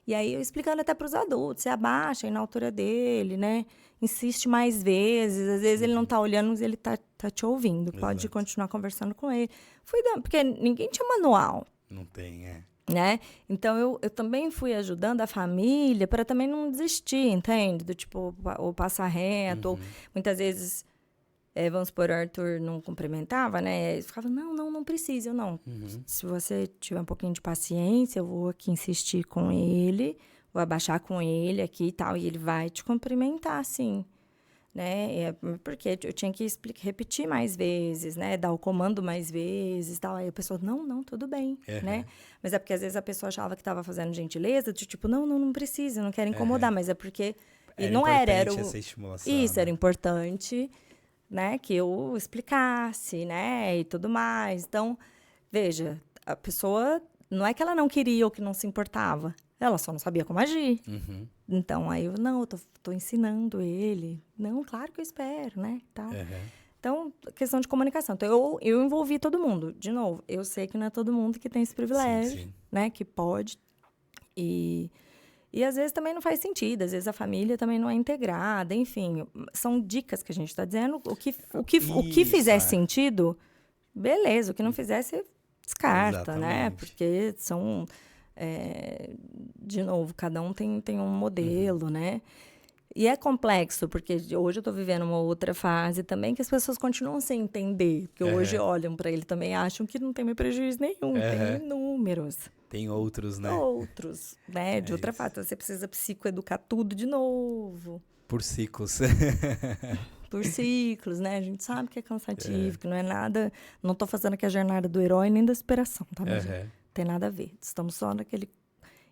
E aí eu explicando até para os adultos, você abaixa aí na altura dele, né? Insiste mais vezes, às vezes ele não tá olhando, mas ele tá te ouvindo. Pode continuar conversando com ele. Fui dando, porque ninguém tinha manual. Não tem, Né? Então, eu também fui ajudando a família para também não desistir, entende? Do tipo, ou passar reto, ou muitas vezes, vamos supor, o Arthur não cumprimentava, né? Ele ficava, não precisa, eu não. Se você tiver um pouquinho de paciência, eu vou aqui insistir com ele, vou abaixar com ele aqui e tal, e ele vai te cumprimentar, sim. Né? Porque eu tinha que repetir mais vezes, né? Dar o comando mais vezes, tal. Aí a pessoa, não, tudo bem, né? Mas é porque às vezes a pessoa achava que estava fazendo gentileza, tipo, não precisa, não quero incomodar, mas é porque e não era essa estimulação, isso, né? era importante, né? Que eu explicasse, né? E tudo mais. Então, veja, a pessoa não é que ela não queria ou que não se importava, ela só não sabia como agir. Então, aí eu tô ensinando ele. Não, claro que eu espero, né? Tal. Então, questão de comunicação. Então, eu envolvi todo mundo. De novo, eu sei que não é todo mundo que tem esse privilégio, sim. né? Que pode. E às vezes também não faz sentido. Às vezes a família também não é integrada. Enfim, são dicas que a gente está dizendo. O que fizer sentido, beleza. O que não fizer, você descarta, né? Porque são... de novo, cada um tem um modelo, né? E é complexo, porque hoje eu estou vivendo uma outra fase também que as pessoas continuam sem entender. Porque hoje olham para ele também e acham que não tem mais prejuízo nenhum. Tem inúmeros. Tem outros, né? Outros, né? De outra fase. Você precisa psicoeducar tudo de novo. Por ciclos. Por ciclos, né? A gente sabe que é cansativo, que não é nada... Não estou fazendo aqui a jornada do herói nem da superação, tá? Mas tem nada a ver. Estamos só naquele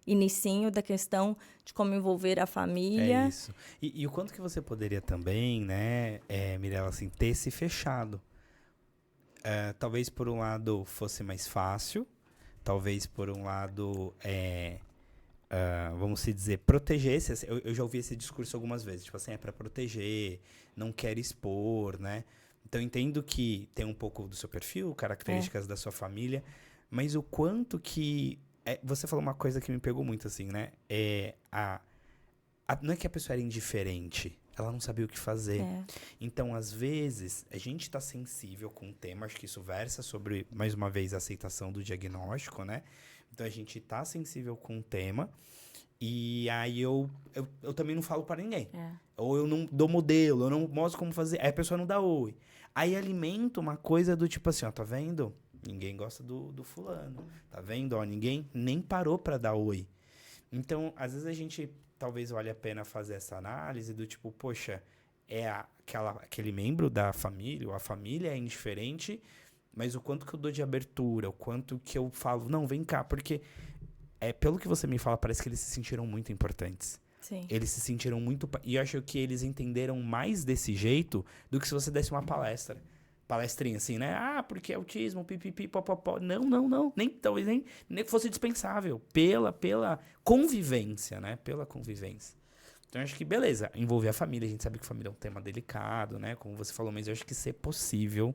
inicinho da questão de como envolver a família. É isso. E o quanto que você poderia também, né, Mirella, assim, ter se fechado? Talvez por um lado fosse mais fácil, talvez por um lado, vamos se dizer, protegesse. Eu já ouvi esse discurso algumas vezes, tipo assim, é para proteger, não quer expor, né? Então, entendo que tem um pouco do seu perfil, características da sua família, mas o quanto que... você falou uma coisa que me pegou muito, assim, né? Não é que a pessoa era indiferente, ela não sabia o que fazer. Então, às vezes, a gente tá sensível com o tema, acho que isso versa sobre, mais uma vez, a aceitação do diagnóstico, né? Então, a gente tá sensível com o tema, e aí eu também não falo para ninguém. Ou eu não dou modelo, eu não mostro como fazer, aí a pessoa não dá oi. Aí alimenta uma coisa do tipo assim, ó, tá vendo? Ninguém gosta do fulano. Tá vendo? Ó, ninguém nem parou pra dar oi. Então, às vezes a gente talvez valha a pena fazer essa análise do tipo, poxa, aquele membro da família, ou a família é indiferente, mas o quanto que eu dou de abertura, o quanto que eu falo, não, vem cá, porque pelo que você me fala, parece que eles se sentiram muito importantes. Sim. Eles se sentiram muito... E eu acho que eles entenderam mais desse jeito do que se você desse uma palestra. Palestrinha assim, né? Porque autismo, pipipi, popopó. Não. Talvez nem fosse dispensável. Pela convivência, né? Pela convivência. Então, eu acho que, beleza, envolver a família. A gente sabe que família é um tema delicado, né? Como você falou, mas eu acho que ser possível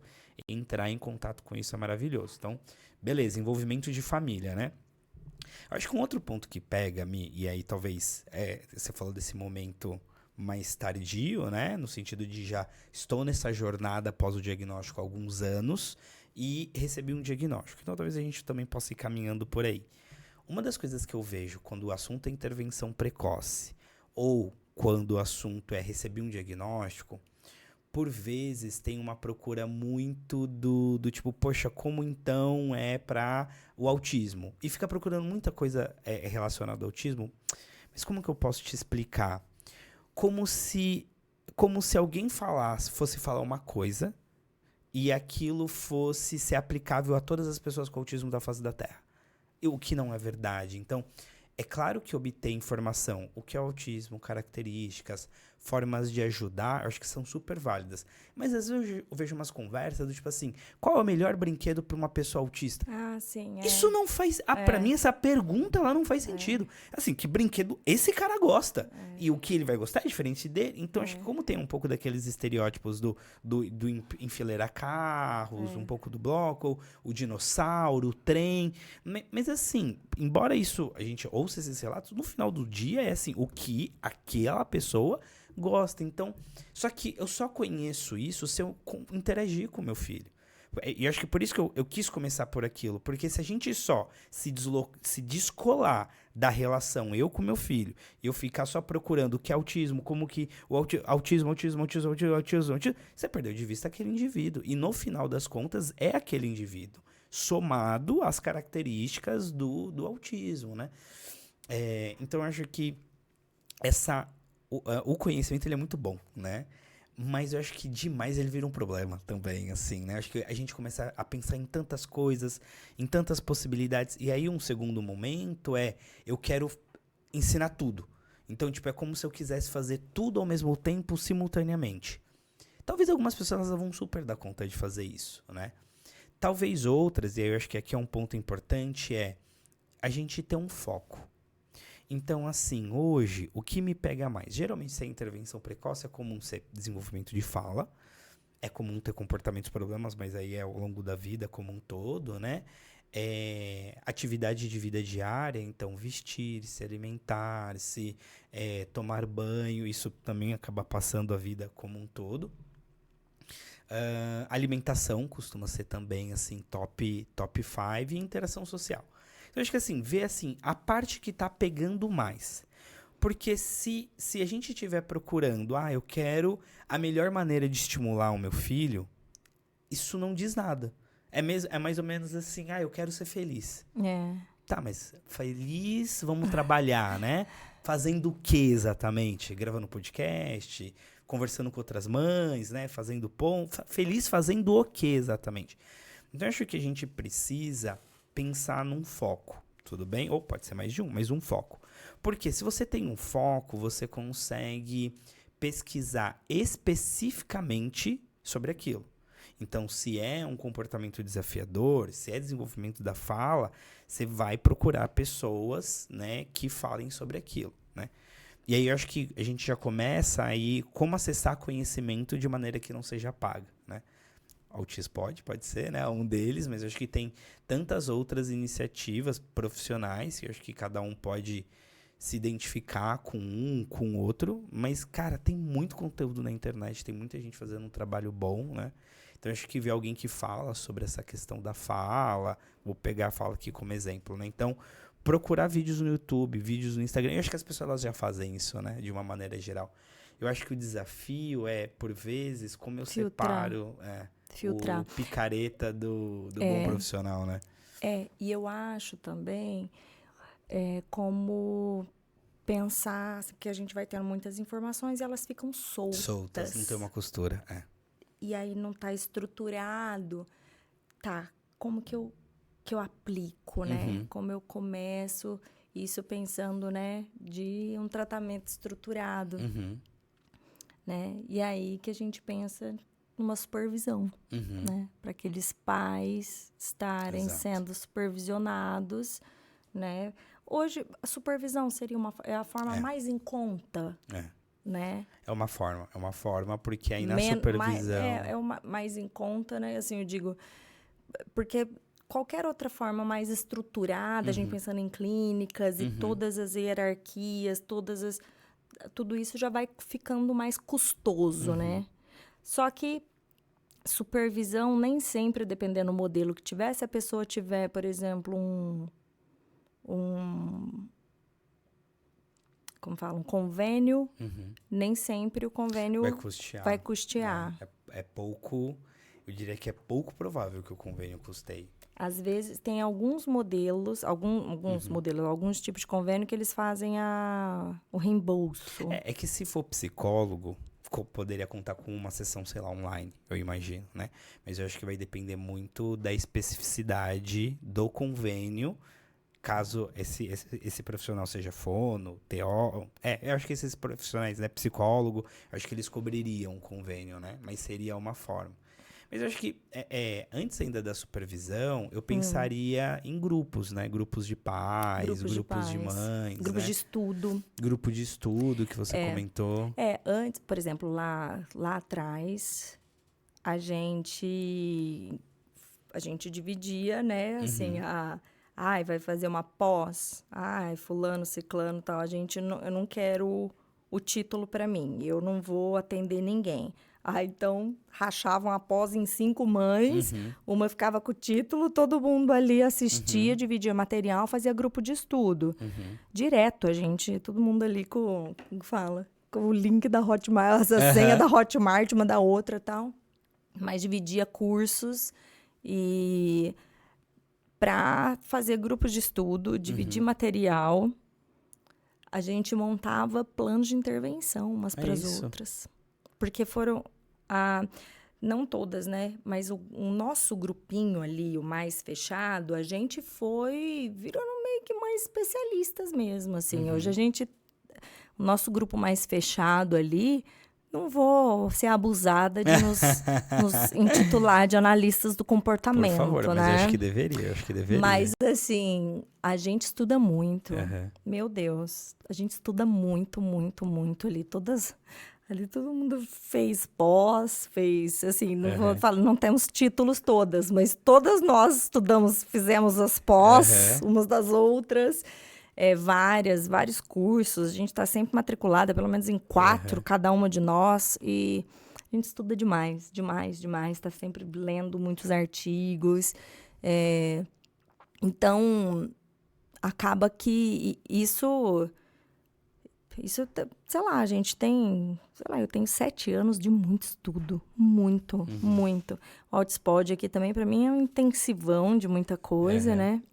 entrar em contato com isso é maravilhoso. Então, beleza, envolvimento de família, né? Eu acho que um outro ponto que pega-me, e aí talvez você falou desse momento mais tardio, né? No sentido de já estou nessa jornada após o diagnóstico há alguns anos e recebi um diagnóstico. Então, talvez a gente também possa ir caminhando por aí. Uma das coisas que eu vejo quando o assunto é intervenção precoce ou quando o assunto é receber um diagnóstico, por vezes tem uma procura muito do tipo, poxa, como então é para o autismo? E fica procurando muita coisa relacionada ao autismo. Mas como que eu posso te explicar? Como se alguém fosse falar uma coisa e aquilo fosse ser aplicável a todas as pessoas com autismo da face da Terra. O que não é verdade. Então, é claro que obter informação, o que é o autismo, características, formas de ajudar, acho que são super válidas. Mas às vezes eu vejo umas conversas do tipo assim, qual é o melhor brinquedo para uma pessoa autista? Ah, sim. Isso não faz... Pra mim, essa pergunta ela não faz sentido. Assim, que brinquedo esse cara gosta? E o que ele vai gostar é diferente dele. Então, acho que como tem um pouco daqueles estereótipos do enfileirar carros, um pouco do bloco, o dinossauro, o trem. Mas assim, embora isso, a gente ouça esses relatos, no final do dia é assim, o que aquela pessoa gosta. Então, só que eu só conheço isso se eu interagir com o meu filho. E acho que por isso que eu quis começar por aquilo. Porque se a gente só se descolar da relação eu com meu filho, e eu ficar só procurando o que é autismo, como que o autismo, você perdeu de vista aquele indivíduo. E no final das contas, é aquele indivíduo, somado às características do autismo, né? Então, eu acho que o conhecimento ele é muito bom, né? Mas eu acho que demais ele vira um problema também, assim, né? Acho que a gente começa a pensar em tantas coisas, em tantas possibilidades. E aí um segundo momento eu quero ensinar tudo. Então, tipo, é como se eu quisesse fazer tudo ao mesmo tempo, simultaneamente. Talvez algumas pessoas elas vão super dar conta de fazer isso, né? Talvez outras, e aí eu acho que aqui é um ponto importante, a gente ter um foco. Então, assim, hoje, o que me pega mais? Geralmente, se é intervenção precoce, é comum ser desenvolvimento de fala, é comum ter comportamentos problemas, mas aí é ao longo da vida como um todo, né? Atividade de vida diária, então vestir-se, alimentar-se, tomar banho, isso também acaba passando a vida como um todo. Alimentação costuma ser também, assim, top 5 e interação social. Então, eu acho que assim, ver assim, a parte que tá pegando mais. Porque se a gente estiver procurando, eu quero a melhor maneira de estimular o meu filho, isso não diz nada. É mais ou menos assim, eu quero ser feliz. Tá, mas feliz, vamos trabalhar, né? Fazendo o que exatamente? Gravando podcast, conversando com outras mães, né? Fazendo feliz fazendo o que exatamente? Então, eu acho que a gente precisa pensar num foco, tudo bem? Ou pode ser mais de um, mas um foco. Porque se você tem um foco, você consegue pesquisar especificamente sobre aquilo. Então, se é um comportamento desafiador, se é desenvolvimento da fala, você vai procurar pessoas, né, que falem sobre aquilo, né? E aí eu acho que a gente já começa aí como acessar conhecimento de maneira que não seja paga, né? Autismo pode ser, né? Um deles, mas eu acho que tem tantas outras iniciativas profissionais que eu acho que cada um pode se identificar com o outro. Mas, cara, tem muito conteúdo na internet, tem muita gente fazendo um trabalho bom, né? Então, eu acho que ver alguém que fala sobre essa questão da fala, vou pegar a fala aqui como exemplo, né? Então, procurar vídeos no YouTube, vídeos no Instagram. Eu acho que as pessoas elas já fazem isso, né? De uma maneira geral. Eu acho que o desafio por vezes, como eu separo... Filtrar. O picareta do bom profissional, né? E eu acho também como pensar, porque a gente vai tendo muitas informações e elas ficam soltas. Não tem uma costura. E aí não tá estruturado. Como que eu aplico, né? Como eu começo isso pensando, né, de um tratamento estruturado. Né? E aí que a gente pensa numa supervisão, né? Para aqueles pais estarem sendo supervisionados, né? Hoje, a supervisão seria a forma mais em conta, É. né? É uma forma, porque aí na supervisão... É uma mais em conta, né? Assim, eu digo, porque qualquer outra forma mais estruturada, a gente pensando em clínicas e todas as hierarquias, tudo isso já vai ficando mais custoso, né? Só que supervisão, nem sempre, dependendo do modelo que tiver, se a pessoa tiver, por exemplo, como fala, um convênio, nem sempre o convênio vai custear. É pouco, eu diria que é pouco provável que o convênio custeie. Às vezes, tem alguns modelos, alguns tipos de convênio que eles fazem o reembolso. É que se for psicólogo, poderia contar com uma sessão, sei lá, online, eu imagino, né? Mas eu acho que vai depender muito da especificidade do convênio, caso esse profissional seja fono, TO... eu acho que esses profissionais, né, psicólogo, eu acho que eles cobririam o convênio, né? Mas seria uma forma. Mas eu acho que, antes ainda da supervisão, eu pensaria em grupos, né? Grupos de pais, grupos de mães, grupos né? de estudo. Grupo de estudo que você comentou. Antes, por exemplo, lá atrás, a gente dividia, né? Assim, vai fazer uma pós. Fulano, ciclano, tal. Eu não quero o título para mim. Eu não vou atender ninguém. Então, rachavam a pós em 5 mães. Uma ficava com o título, todo mundo ali assistia, dividia material, fazia grupo de estudo. Direto, todo mundo ali com o link da Hotmart, a senha da Hotmart, uma da outra e tal. Mas dividia cursos e para fazer grupos de estudo, dividir material, a gente montava planos de intervenção umas para as outras. Porque foram, não todas, né? Mas o nosso grupinho ali, o mais fechado, a gente foi virando meio que mais especialistas mesmo, assim. Hoje o nosso grupo mais fechado ali, não vou ser abusada de nos intitular de analistas do comportamento, por favor, né? Mas eu acho que deveria. Mas, assim, a gente estuda muito. Meu Deus, a gente estuda muito, muito, muito ali. Ali todo mundo fez pós, assim, não vou falar, não temos títulos todas, mas todas nós fizemos as pós, umas das outras, vários cursos, a gente está sempre matriculada, pelo menos em 4, cada uma de nós, e a gente estuda demais, está sempre lendo muitos artigos, então, acaba que isso, sei lá, eu tenho 7 anos de muito estudo, muito. O Outspod aqui também, para mim, é um intensivão de muita coisa, né?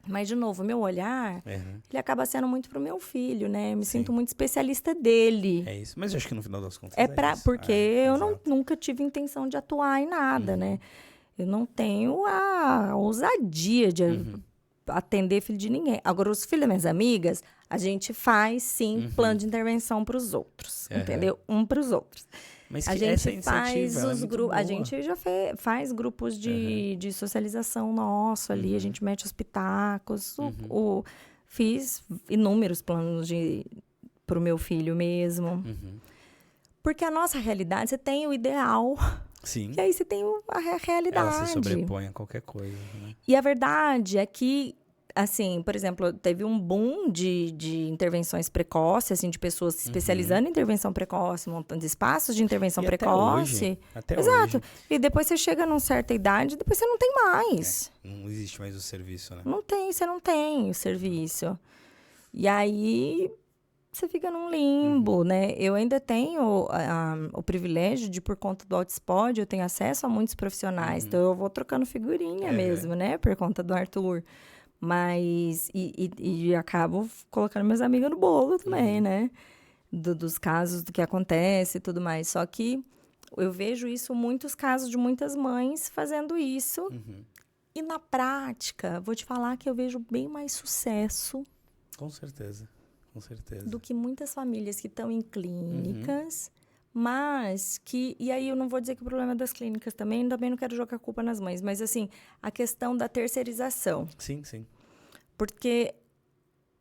Mas, de novo, meu olhar, ele acaba sendo muito pro meu filho, né? Eu me sinto muito especialista dele. É isso, mas eu acho que no final das contas porque eu nunca tive intenção de atuar em nada, né? Eu não tenho a ousadia de atender filho de ninguém. Agora, os filhos das minhas amigas, a gente faz, sim, plano de intervenção para os outros, entendeu? Para os outros. Mas a gente faz os grupos, a gente já faz grupos de socialização nosso ali, a gente mete os pitacos, fiz inúmeros planos para o meu filho mesmo. Porque a nossa realidade, você tem o ideal. Sim. E aí você tem a realidade. Ela se sobrepõe a qualquer coisa, né? E a verdade é que, assim, por exemplo, teve um boom de intervenções precoces, assim, de pessoas se especializando em intervenção precoce, montando espaços de intervenção precoce. Até Exato. hoje. E depois você chega numa certa idade, depois você não tem mais. Não existe mais o serviço, né? Você não tem o serviço. E aí você fica num limbo, né? Eu ainda tenho o privilégio de, por conta do Outspod, eu tenho acesso a muitos profissionais. Então, eu vou trocando figurinha mesmo, né? Por conta do Arthur. Mas, e acabo colocando meus amigos no bolo também, né? Dos casos, do que acontece e tudo mais. Só que eu vejo muitos casos de muitas mães fazendo isso. E na prática, vou te falar que eu vejo bem mais sucesso. Com certeza. Do que muitas famílias que estão em clínicas, mas que... E aí eu não vou dizer que o problema é das clínicas também não quero jogar a culpa nas mães, mas assim, a questão da terceirização. Sim. Porque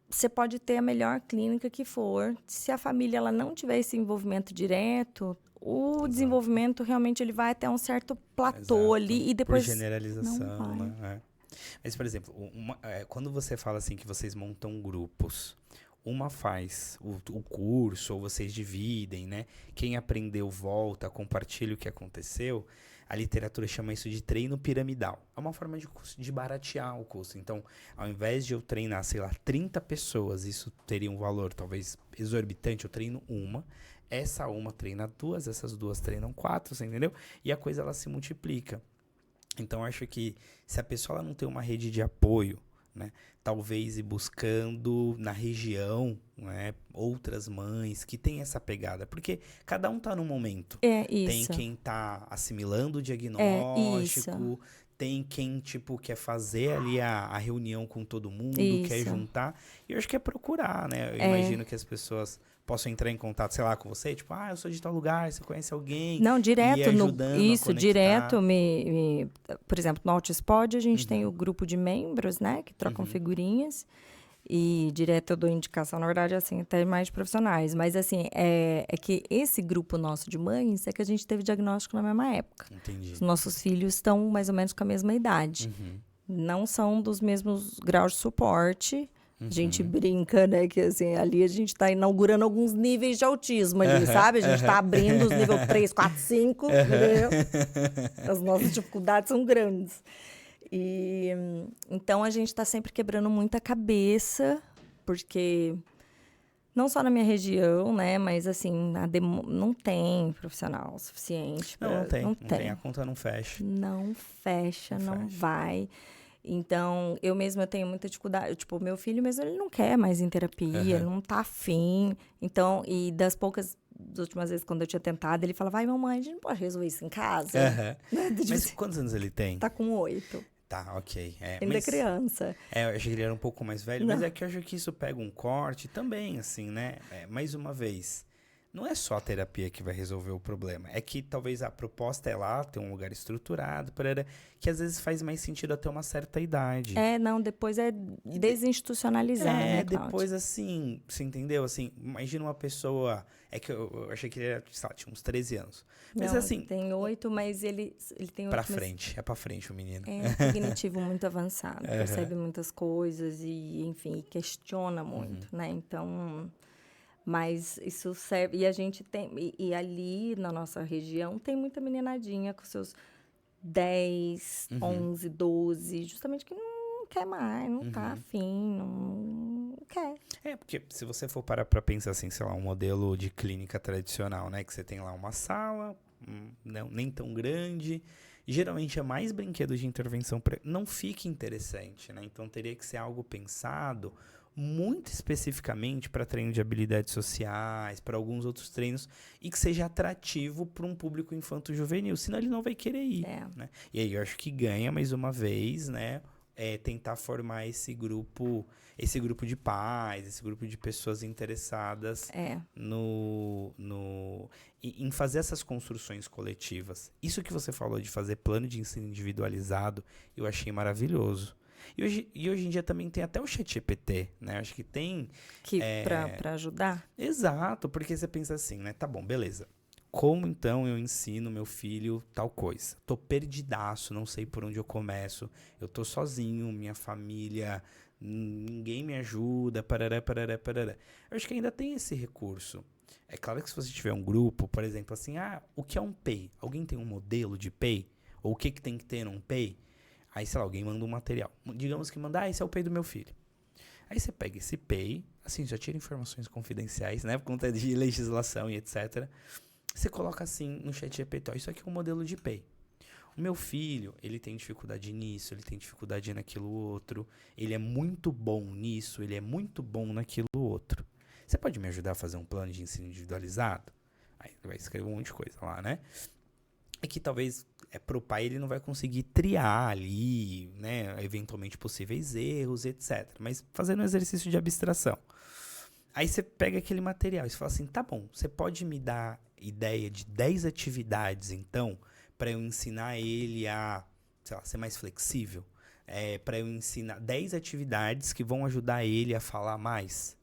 você pode ter a melhor clínica que for. Se a família ela não tiver esse envolvimento direto, o Exato. desenvolvimento realmente ele vai até um certo platô Exato. ali e depois Por generalização, não vai. né? Mas, por exemplo, quando você fala assim que vocês montam grupos, uma faz o curso, ou vocês dividem, né? Quem aprendeu volta, compartilha o que aconteceu. A literatura chama isso de treino piramidal. É uma forma de baratear o custo. Então, ao invés de eu treinar, sei lá, 30 pessoas, isso teria um valor talvez exorbitante, eu treino uma. Essa uma treina duas, essas duas treinam quatro, você entendeu? E a coisa ela se multiplica. Então, eu acho que se a pessoa ela não tem uma rede de apoio, né, talvez ir buscando na região, né, outras mães que têm essa pegada. Porque cada um tá num momento. É Tem isso. quem tá assimilando o É diagnóstico, isso. tem quem, tipo, quer fazer ali a reunião com todo mundo, quer Isso. juntar. E eu acho que é procurar, né? Eu É. imagino que as pessoas possam entrar em contato, sei lá, com você, tipo, eu sou de tal lugar, você conhece alguém? Não, E ir direto ajudando a isso, conectar. direto por exemplo, no Altispod a gente tem Uhum. o grupo de membros, né, que trocam Uhum. figurinhas. E direto eu dou indicação, na verdade, assim, até mais profissionais. Mas, assim, é que esse grupo nosso de mães é que a gente teve diagnóstico na mesma época. Entendi. Os nossos filhos estão mais ou menos com a mesma idade. Uhum. Não são dos mesmos graus de suporte. Uhum. A gente brinca, né, que assim, ali a gente tá inaugurando alguns níveis de autismo ali, sabe? A gente tá abrindo os nível 3, 4, 5, entendeu? As nossas dificuldades são grandes. E então a gente tá sempre quebrando muita cabeça, porque não só na minha região, né, mas assim, não tem profissional suficiente Não, pra, não tem. A conta não fecha. não fecha, não vai. Então, eu mesma tenho muita dificuldade. Tipo, meu filho mesmo, ele não quer mais ir em terapia, ele não tá afim. Então, e das últimas vezes quando eu tinha tentado, ele falava, mamãe, a gente não pode resolver isso em casa? Né? Mas quantos anos ele tem? Tá com 8. Tá, ok. Ainda é criança. Eu achei que ele era um pouco mais velho, Não. mas é que eu acho que isso pega um corte também, assim, né? Mais uma vez, não é só a terapia que vai resolver o problema. É que talvez a proposta é lá, ter um lugar estruturado, que às vezes faz mais sentido até uma certa idade. Não, depois é desinstitucionalizar, né, Cláudia? Depois assim, você entendeu? Assim, imagina uma pessoa... É que eu achei que ele era, sei lá, tinha uns 13 anos. Mas Não, assim... tem 8, mas ele tem 8, Pra frente, é pra frente o menino. É cognitivo muito avançado, percebe muitas coisas e, enfim, questiona muito, né? Então, mas isso serve... E a gente tem... E ali, na nossa região, tem muita meninadinha com seus 10, 11, 12, justamente que não quer mais, não tá afim, não quer. Porque se você for parar pra pensar assim, sei lá, um modelo de clínica tradicional, né? Que você tem lá uma sala, não, nem tão grande, geralmente é mais brinquedo de intervenção, não fica interessante, né? Então teria que ser algo pensado muito especificamente para treino de habilidades sociais, para alguns outros treinos, e que seja atrativo para um público infanto-juvenil, senão ele não vai querer ir, né? E aí eu acho que ganha mais uma vez, né? Tentar formar esse grupo de pais, esse grupo de pessoas interessadas em fazer essas construções coletivas. Isso que você falou de fazer plano de ensino individualizado, eu achei maravilhoso. E hoje em dia também tem até o ChatGPT, né? Acho que tem... Para ajudar? Exato, porque você pensa assim, né? Tá bom, beleza. Como então eu ensino meu filho tal coisa? Tô perdidaço, não sei por onde eu começo. Eu tô sozinho, minha família, ninguém me ajuda, parará, parará, parará. Eu acho que ainda tem esse recurso. É claro que se você tiver um grupo, por exemplo, assim, o que é um PEI? Alguém tem um modelo de PEI? Ou o que tem que ter num PEI? Aí, sei lá, alguém manda um material. Digamos que manda, esse é o PEI do meu filho. Aí você pega esse PEI, assim, já tira informações confidenciais, né? Por conta de legislação e etc., você coloca assim no ChatGPT, isso aqui é um modelo de PEI. O meu filho, ele tem dificuldade nisso, ele tem dificuldade naquilo outro, ele é muito bom nisso, ele é muito bom naquilo outro. Você pode me ajudar a fazer um plano de ensino individualizado? Aí ele vai escrever um monte de coisa lá, né? É que talvez pro pai ele não vai conseguir triar ali, né, eventualmente possíveis erros, etc. Mas fazendo um exercício de abstração. Aí você pega aquele material e você fala assim, tá bom, você pode me dar ideia de 10 atividades, então, para eu ensinar ele a, sei lá, ser mais flexível? para eu ensinar 10 atividades que vão ajudar ele a falar mais.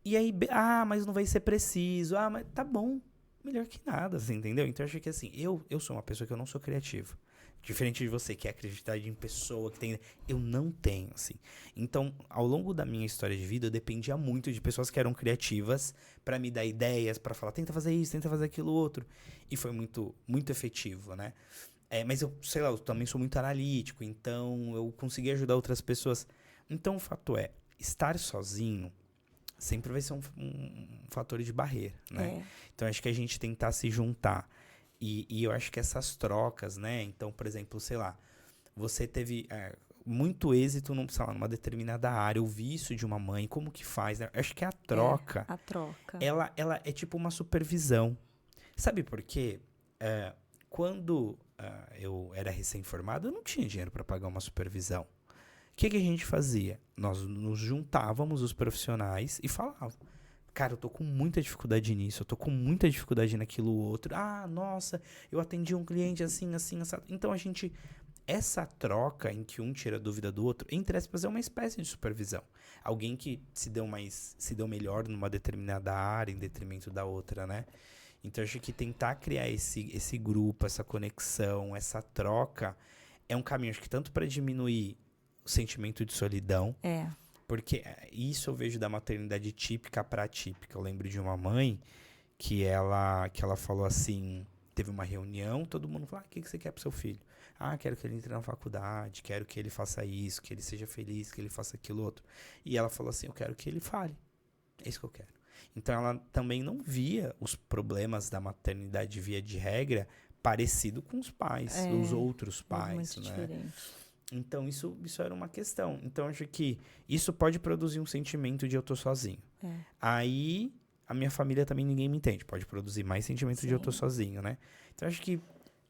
E aí, mas não vai ser preciso. Mas tá bom. Melhor que nada, assim, entendeu? Então eu acho que assim, eu sou uma pessoa que eu não sou criativo. Diferente de você, que é acreditar em pessoa, que tem... Eu não tenho, assim. Então, ao longo da minha história de vida, eu dependia muito de pessoas que eram criativas pra me dar ideias, pra falar, tenta fazer isso, tenta fazer aquilo outro. E foi muito, muito efetivo, né? Mas eu, sei lá, eu também sou muito analítico, então eu consegui ajudar outras pessoas. Então, o fato é, estar sozinho sempre vai ser um fator de barreira, né? Então, acho que a gente tentar se juntar. E eu acho que essas trocas, né? Então, por exemplo, sei lá, você teve muito êxito sei lá, numa determinada área, ouvir isso de uma mãe, como que faz, né? Eu acho que a troca, ela é tipo uma supervisão. Sabe por quê? Quando eu era recém-formado, eu não tinha dinheiro para pagar uma supervisão. O que a gente fazia? Nós nos juntávamos, os profissionais, e falávamos. Cara, eu tô com muita dificuldade nisso, eu tô com muita dificuldade naquilo outro. Nossa, eu atendi um cliente assim, assim, assim. Então, essa troca em que um tira a dúvida do outro, entre aspas, é uma espécie de supervisão. Alguém que se deu melhor numa determinada área em detrimento da outra, né? Então, eu acho que tentar criar esse grupo, essa conexão, essa troca, é um caminho, acho que tanto para diminuir o sentimento de solidão. Porque isso eu vejo da maternidade típica para atípica. Eu lembro de uma mãe que ela falou assim, teve uma reunião, todo mundo falou, o que você quer pro seu filho? Quero que ele entre na faculdade, quero que ele faça isso, que ele seja feliz, que ele faça aquilo outro. E ela falou assim, eu quero que ele fale. É isso que eu quero. Então ela também não via os problemas da maternidade via de regra parecido com os pais, os outros pais, muito né? Diferente. Então, isso era uma questão. Então, acho que isso pode produzir um sentimento de eu tô sozinho. Aí, a minha família também ninguém me entende. Pode produzir mais sentimento de eu tô sozinho, né? Então, acho que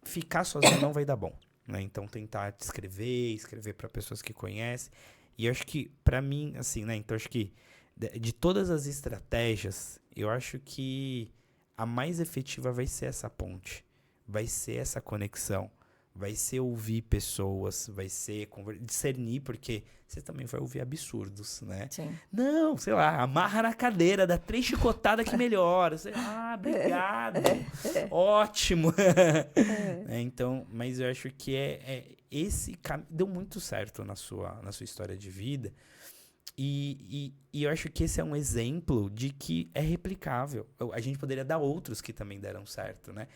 ficar sozinho não vai dar bom, né? Então, tentar escrever para pessoas que conhecem. E eu acho que, para mim, assim, né? Então, acho que de todas as estratégias, eu acho que a mais efetiva vai ser essa ponte. Vai ser essa conexão. Vai ser ouvir pessoas, vai ser discernir, porque você também vai ouvir absurdos, né? Sim. Não, sei lá, amarra na cadeira, dá 3 chicotadas que melhora. Obrigado. Ótimo. Então, mas eu acho que esse caminho deu muito certo na sua história de vida. E eu acho que esse é um exemplo de que é replicável. A gente poderia dar outros que também deram certo, né?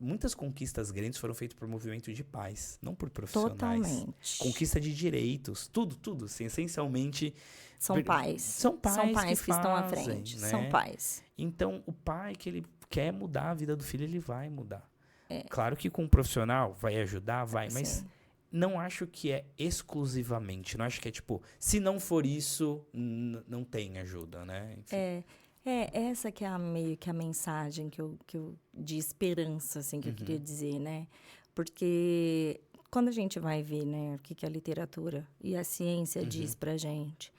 Muitas conquistas grandes foram feitas por movimento de paz, não por profissionais. Totalmente. Conquista de direitos, tudo, assim, essencialmente... São pais. São pais que estão à fazem, frente, né? são pais. Então, o pai que ele quer mudar a vida do filho, ele vai mudar. Claro que com um profissional vai ajudar, mas não acho que é exclusivamente, não acho que é tipo, se não for isso, não tem ajuda, né? Enfim. Essa que é meio que a mensagem que eu de esperança, assim, que eu queria dizer, né? Porque quando a gente vai ver, né, o que a literatura e a ciência diz pra gente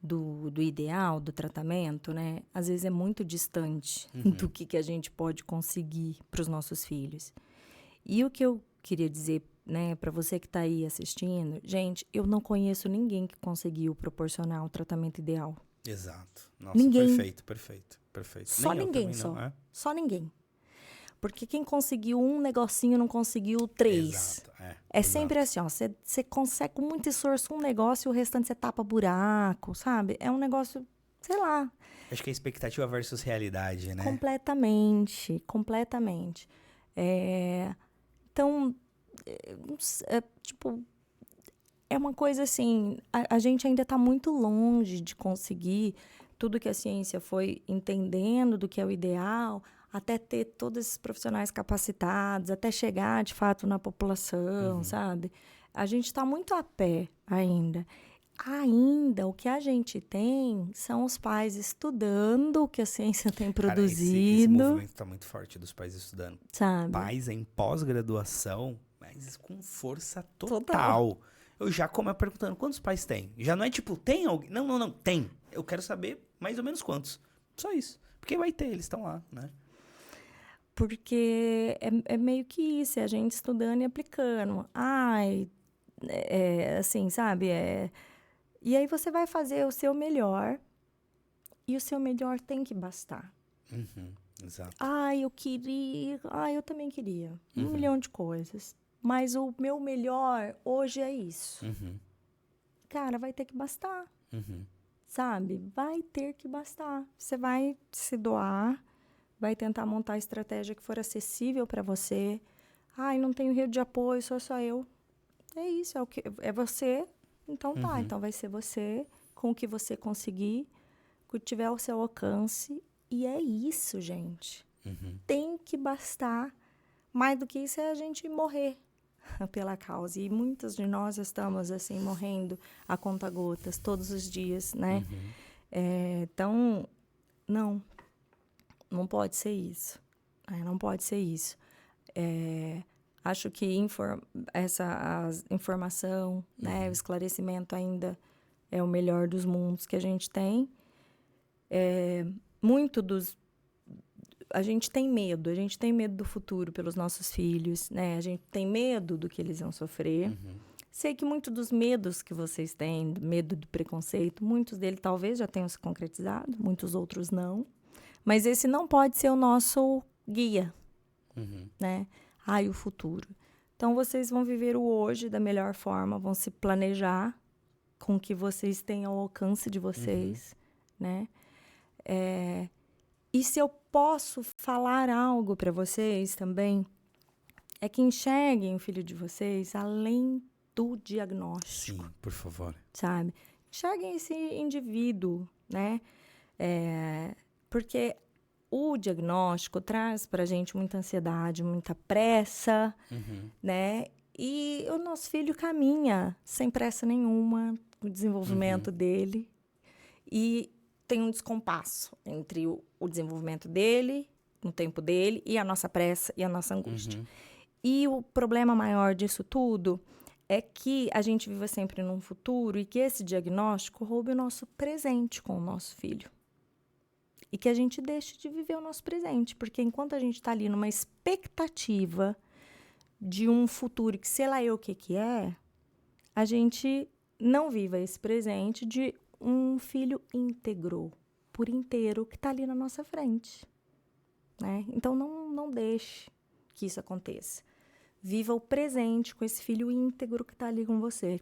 do ideal, do tratamento, né? Às vezes é muito distante do que a gente pode conseguir para os nossos filhos. E o que eu queria dizer, né, para você que está aí assistindo, gente, eu não conheço ninguém que conseguiu proporcionar o tratamento ideal. Exato. Nossa, ninguém. Perfeito. Só Nem ninguém, eu também não, Só ninguém. Porque quem conseguiu um negocinho não conseguiu 3. Exato, sempre assim, ó. Você consegue com muito esforço um negócio e o restante você tapa buraco, sabe? É um negócio, sei lá. Acho que é expectativa versus realidade, né? Completamente. Então, tipo... É uma coisa assim, a gente ainda está muito longe de conseguir tudo que a ciência foi entendendo do que é o ideal, até ter todos esses profissionais capacitados, até chegar, de fato, na população, sabe? A gente está muito a pé ainda. O que a gente tem são os pais estudando o que a ciência tem produzido. Esse movimento está muito forte dos pais estudando. Sabe? Pais em pós-graduação, mas com força total. Eu já começo perguntando, quantos pais tem? Já não é tipo, tem alguém? Não, tem. Eu quero saber mais ou menos quantos. Só isso. Porque vai ter, eles estão lá, né? Porque é meio que isso, é a gente estudando e aplicando. assim, sabe? E aí você vai fazer o seu melhor, e o seu melhor tem que bastar. Exato. Eu queria. Eu também queria. Um milhão de coisas. Mas o meu melhor hoje é isso. Cara, vai ter que bastar. Sabe? Vai ter que bastar. Você vai se doar, vai tentar montar a estratégia que for acessível para você. Não tenho rede de apoio, sou só eu. É isso, é você. Então tá, então vai ser você, com o que você conseguir, com o que tiver ao seu alcance. E é isso, gente. Tem que bastar. Mais do que isso é a gente morrer pela causa. E muitos de nós estamos, assim, morrendo a conta-gotas todos os dias, né? Então, não pode ser isso. Não pode ser isso. Acho que a informação, né, o esclarecimento ainda é o melhor dos mundos que a gente tem. A gente tem medo do futuro pelos nossos filhos, né? A gente tem medo do que eles vão sofrer. Sei que muitos dos medos que vocês têm, medo do preconceito, muitos deles talvez já tenham se concretizado, muitos outros não. Mas esse não pode ser o nosso guia, né? O futuro. Então, vocês vão viver o hoje da melhor forma, vão se planejar com o que vocês têm ao alcance de vocês, né? E se eu posso falar algo para vocês também, é que enxerguem o filho de vocês além do diagnóstico. Sim, por favor. Sabe? Enxerguem esse indivíduo, né? Porque o diagnóstico traz para a gente muita ansiedade, muita pressa, né? E o nosso filho caminha sem pressa nenhuma, o desenvolvimento dele. E tem um descompasso entre o desenvolvimento dele, no tempo dele, e a nossa pressa e a nossa angústia. E o problema maior disso tudo é que a gente viva sempre num futuro e que esse diagnóstico roube o nosso presente com o nosso filho. E que a gente deixe de viver o nosso presente, porque enquanto a gente está ali numa expectativa de um futuro que sei lá eu o que é, a gente não viva esse presente de um filho íntegro, por inteiro, que está ali na nossa frente, né? Então, não deixe que isso aconteça. Viva o presente com esse filho íntegro que está ali com você.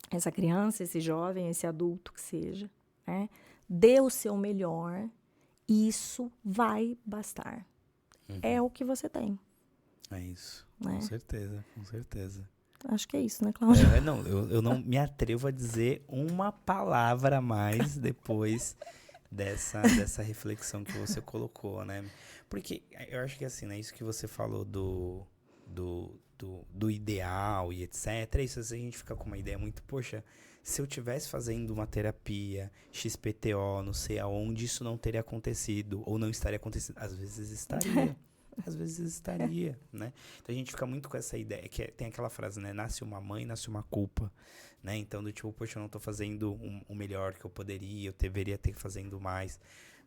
Essa criança, esse jovem, esse adulto que seja, né? Dê o seu melhor, isso vai bastar. É o que você tem. É isso, né? Com certeza, com certeza. Acho que é isso, né, Cláudio? Eu não me atrevo a dizer uma palavra a mais depois dessa reflexão que você colocou, né? Porque eu acho que assim, né? Isso que você falou do ideal e etc. Isso a gente fica com uma ideia muito, poxa, se eu estivesse fazendo uma terapia, XPTO, não sei aonde, isso não teria acontecido, ou não estaria acontecendo. Às vezes estaria. Às vezes estaria, né? Então a gente fica muito com essa ideia, que tem aquela frase, né? Nasce uma mãe, nasce uma culpa, né? Então, do tipo, poxa, eu não tô fazendo o melhor que eu poderia, eu deveria ter fazendo mais.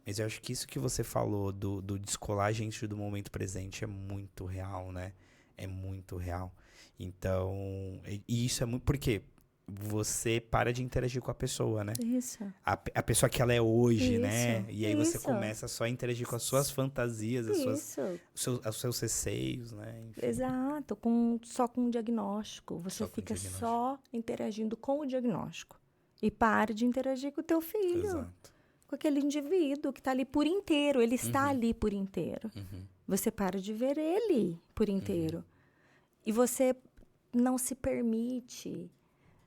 Mas eu acho que isso que você falou do descolar a gente do momento presente é muito real, né? É muito real. Então, e isso é muito... Por quê? Você para de interagir com a pessoa, né? Isso. A pessoa que ela é hoje, Isso, né? E aí você isso. começa só a interagir com as suas fantasias, os seus receios, né? Enfim. Exato, só com o diagnóstico. Você fica só interagindo com o diagnóstico. E pare de interagir com o teu filho. Exato. Com aquele indivíduo que está ali por inteiro. Ele está ali por inteiro. Você para de ver ele por inteiro. E você não se permite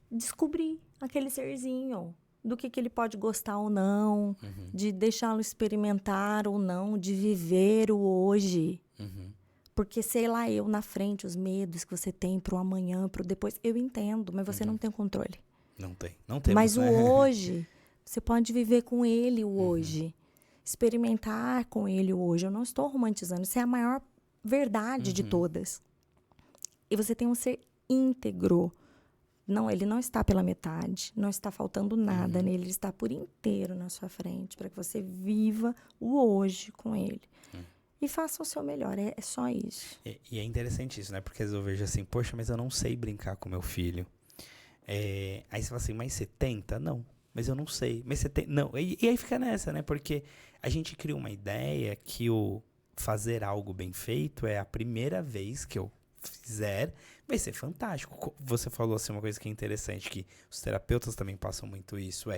descobrir aquele serzinho, do que ele pode gostar ou não, de deixá-lo experimentar ou não, de viver o hoje. Porque, sei lá, eu na frente, os medos que você tem pro amanhã, pro depois, eu entendo, mas você não tem controle. Não temos, mas né? o hoje, você pode viver com ele o hoje, experimentar com ele o hoje. Eu não estou romantizando, isso é a maior verdade de todas. E você tem um ser íntegro. Não, ele não está pela metade, não está faltando nada nele, ele está por inteiro na sua frente, para que você viva o hoje com ele. E faça o seu melhor, é só isso. E é interessante isso, né? Porque às vezes eu vejo assim, poxa, mas eu não sei brincar com meu filho. Aí você fala assim, mas você tenta? Não. Mas eu não sei. Mas você tem. Não. E aí fica nessa, né? Porque a gente cria uma ideia que o fazer algo bem feito é a primeira vez que eu fizer, vai ser fantástico. Você falou assim uma coisa que é interessante, que os terapeutas também passam muito isso,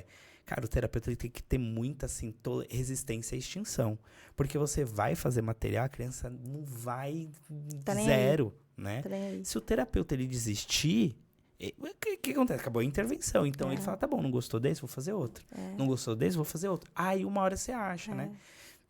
cara, o terapeuta ele tem que ter muita assim, resistência à extinção. Porque você vai fazer material, a criança não vai zero, né? Se o terapeuta ele desistir, o que acontece? Acabou a intervenção. Então ele fala, tá bom, não gostou desse, vou fazer outro. Não gostou desse, vou fazer outro. Aí uma hora você acha, né?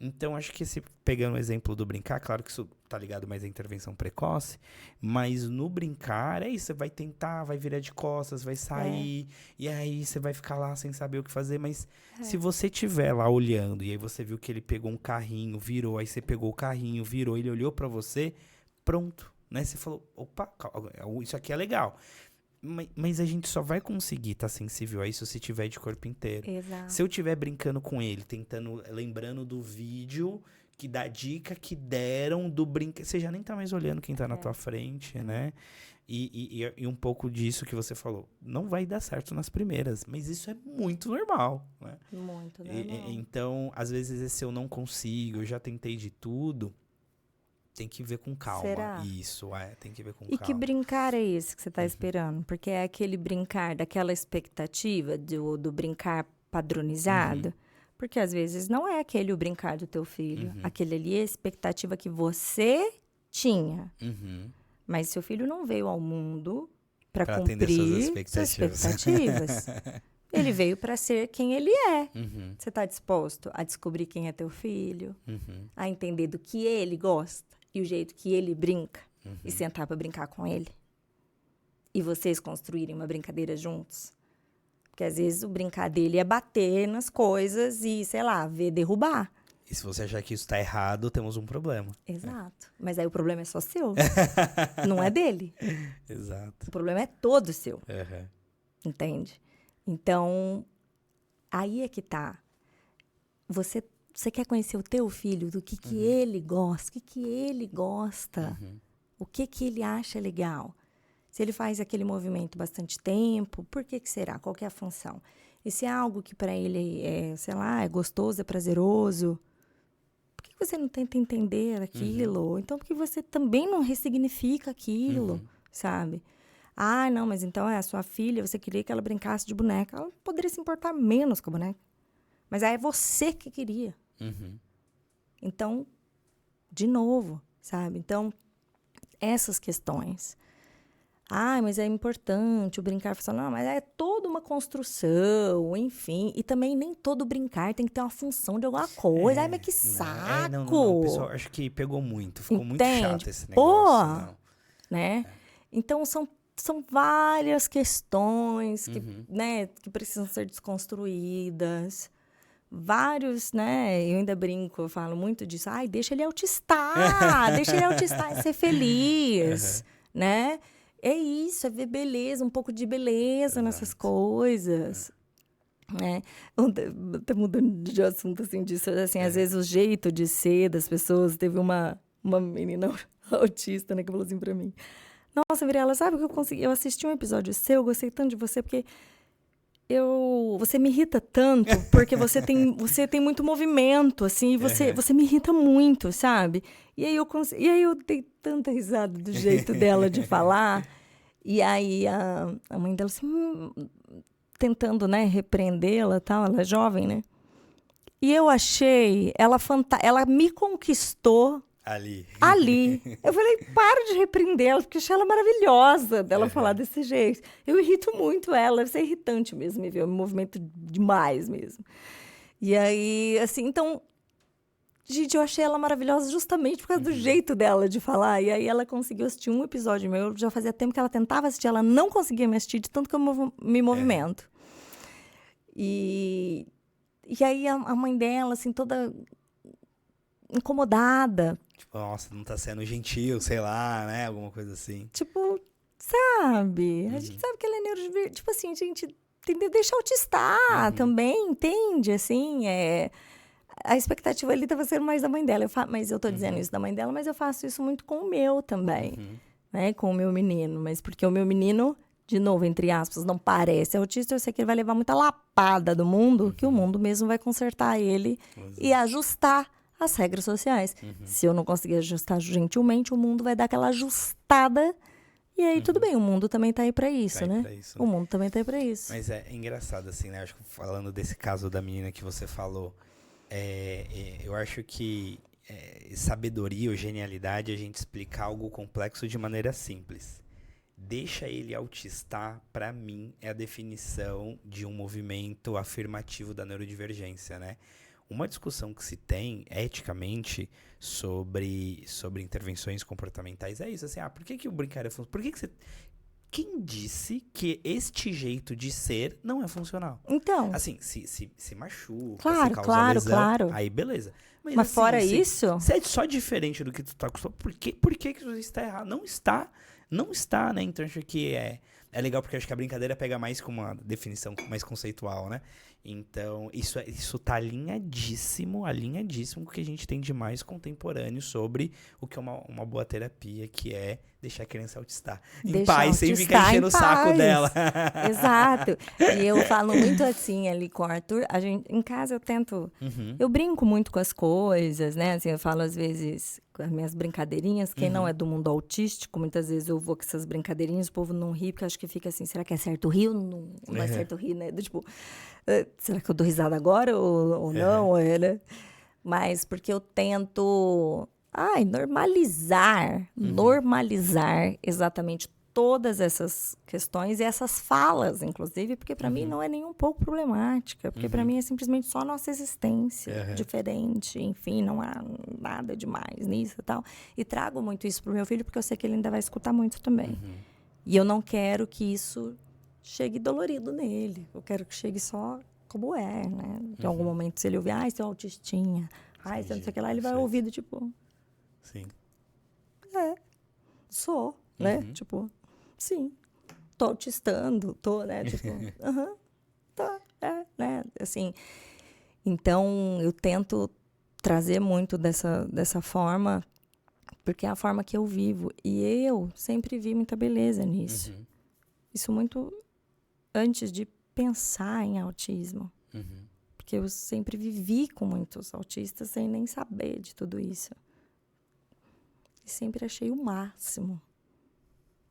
Então, acho que pegando o exemplo do brincar, claro que isso tá ligado mais à intervenção precoce, mas no brincar, é isso, você vai tentar, vai virar de costas, vai sair, e aí você vai ficar lá sem saber o que fazer, mas se você estiver lá olhando, e aí você viu que ele pegou um carrinho, virou, aí você pegou o carrinho, virou, ele olhou pra você, pronto, né? Você falou, opa, isso aqui é legal. Mas a gente só vai conseguir estar sensível a isso se tiver de corpo inteiro. Exato. Se eu estiver brincando com ele, lembrando do vídeo, da dica que deram do brinquedo, você já nem tá mais olhando quem tá na tua frente, né? E um pouco disso que você falou, não vai dar certo nas primeiras, mas isso é muito normal, né? Muito normal. Então, às vezes esse eu não consigo, eu já tentei de tudo. Tem que ver com calma. Será? Isso, tem que ver com calma. E que brincar é esse que você está esperando? Porque é aquele brincar daquela expectativa do brincar padronizado. Porque às vezes não é aquele o brincar do teu filho. Aquele ali é a expectativa que você tinha. Mas seu filho não veio ao mundo para cumprir suas expectativas. Ele veio para ser quem ele é. Você está disposto a descobrir quem é teu filho? A entender do que ele gosta? E o jeito que ele brinca, e sentar para brincar com ele. E vocês construírem uma brincadeira juntos. Porque às vezes o brincar dele é bater nas coisas e, sei lá, ver derrubar. E se você achar que isso tá errado, temos um problema. Exato. Mas aí o problema é só seu. Não é dele. Exato. O problema é todo seu. Entende? Então, aí é que tá. Você quer conhecer o teu filho, do que ele gosta, o que ele gosta, o que ele acha legal. Se ele faz aquele movimento bastante tempo, por que será? Qual que é a função? E se é algo que para ele é, sei lá, é gostoso, é prazeroso, por que você não tenta entender aquilo? Então, por que você também não ressignifica aquilo, sabe? Ah, não, mas então é a sua filha, você queria que ela brincasse de boneca. Ela poderia se importar menos com a boneca. Mas aí é você que queria. Então, de novo, sabe? Então, essas questões. Ah, mas é importante o brincar. Não, mas é toda uma construção, enfim. E também nem todo brincar tem que ter uma função de alguma coisa. Ai, mas que saco! Não, pessoal, acho que pegou muito. Ficou muito chato esse negócio. Né? Então, são várias questões que, né, que precisam ser desconstruídas. Vários, né? Eu ainda brinco, eu falo muito disso. Ai, deixa ele autistar, deixa ele autistar e ser feliz, né? É isso, é ver beleza, um pouco de beleza nessas coisas, né? Tá mudando de assunto, assim, disso, assim, às vezes o jeito de ser das pessoas. Teve uma menina autista, né, que falou assim pra mim. Nossa, Mirella, sabe o que eu consegui? Eu assisti um episódio seu, eu gostei tanto de você, porque você me irrita tanto, porque você tem muito movimento, assim, e você me irrita muito, sabe? E aí eu dei tanta risada do jeito dela de falar, e aí a mãe dela, assim, tentando, né, repreendê-la e tal, ela é jovem, né? E eu achei, ela me conquistou ali. Eu falei, para de repreender ela, porque eu achei ela maravilhosa dela falar desse jeito. Eu irrito muito ela, deve ser irritante mesmo, me ver, eu me movimento demais mesmo. E aí, assim, então, gente, eu achei ela maravilhosa justamente por causa do jeito dela de falar. E aí ela conseguiu assistir um episódio meu, já fazia tempo que ela tentava assistir, ela não conseguia me assistir de tanto que eu me movimento. E aí a mãe dela, assim, toda incomodada. Tipo, nossa, não tá sendo gentil, sei lá, né? Alguma coisa assim. Tipo, sabe? A gente sabe que ela é neurodivergente. Tipo assim, gente, deixa autistar também, entende? Assim, a expectativa ali estava sendo mais da mãe dela. Mas eu tô dizendo isso da mãe dela, mas eu faço isso muito com o meu também. Né? Com o meu menino. Mas porque o meu menino de novo, entre aspas, não parece autista, eu sei que ele vai levar muita lapada do mundo, que o mundo mesmo vai consertar ele e ajustar as regras sociais. Se eu não conseguir ajustar gentilmente, o mundo vai dar aquela ajustada. E aí, tudo bem, o mundo também tá aí pra isso, né? O mundo também tá aí pra isso. Mas é engraçado, assim, né? Acho que falando desse caso da menina que você falou, eu acho que sabedoria ou genialidade é a gente explicar algo complexo de maneira simples. Deixa ele autistar, pra mim, é a definição de um movimento afirmativo da neurodivergência, né? Uma discussão que se tem, eticamente, sobre intervenções comportamentais é isso, assim, por que o brincar é funcional? Por que você... Quem disse que este jeito de ser não é funcional? Então. Assim, se machuca, claro, se causa claro, lesão, claro. aí beleza. Mas assim, fora isso... Se é só diferente do que tu tá acostumado, por que isso está errado? Não está, né? Então, acho que é legal porque acho que a brincadeira pega mais com uma definição mais conceitual, né? Então, isso tá alinhadíssimo com o que a gente tem de mais contemporâneo sobre o que é uma boa terapia, que é deixar a criança autistar em paz, sem ficar enchendo o saco dela. Exato. E eu falo muito assim ali com o Arthur, em casa eu tento, eu brinco muito com as coisas, né? Assim, eu falo às vezes com as minhas brincadeirinhas, quem não é do mundo autístico, muitas vezes eu vou com essas brincadeirinhas, o povo não ri, porque acho que fica assim, será que é certo rir ou não é certo rir, né? Do, será que eu dou risada agora ou não? Né? Mas porque eu tento normalizar exatamente todas essas questões e essas falas, inclusive, porque para mim não é nem um pouco problemática, porque para mim é simplesmente só a nossa existência diferente, enfim, não há nada demais nisso e tal. E trago muito isso pro meu filho, porque eu sei que ele ainda vai escutar muito também. E eu não quero que isso chegue dolorido nele. Eu quero que chegue só como é, né? Em algum momento, se ele ouvir, seu autistinha, não sei o que lá, ele vai ouvir do tipo... Sim. Sou, né? Tipo, sim, tô autistando, né? Tipo, tá, né? Assim, então, eu tento trazer muito dessa forma, porque é a forma que eu vivo. E eu sempre vi muita beleza nisso. Isso muito antes de pensar em autismo. Porque eu sempre vivi com muitos autistas sem nem saber de tudo isso. E sempre achei o máximo.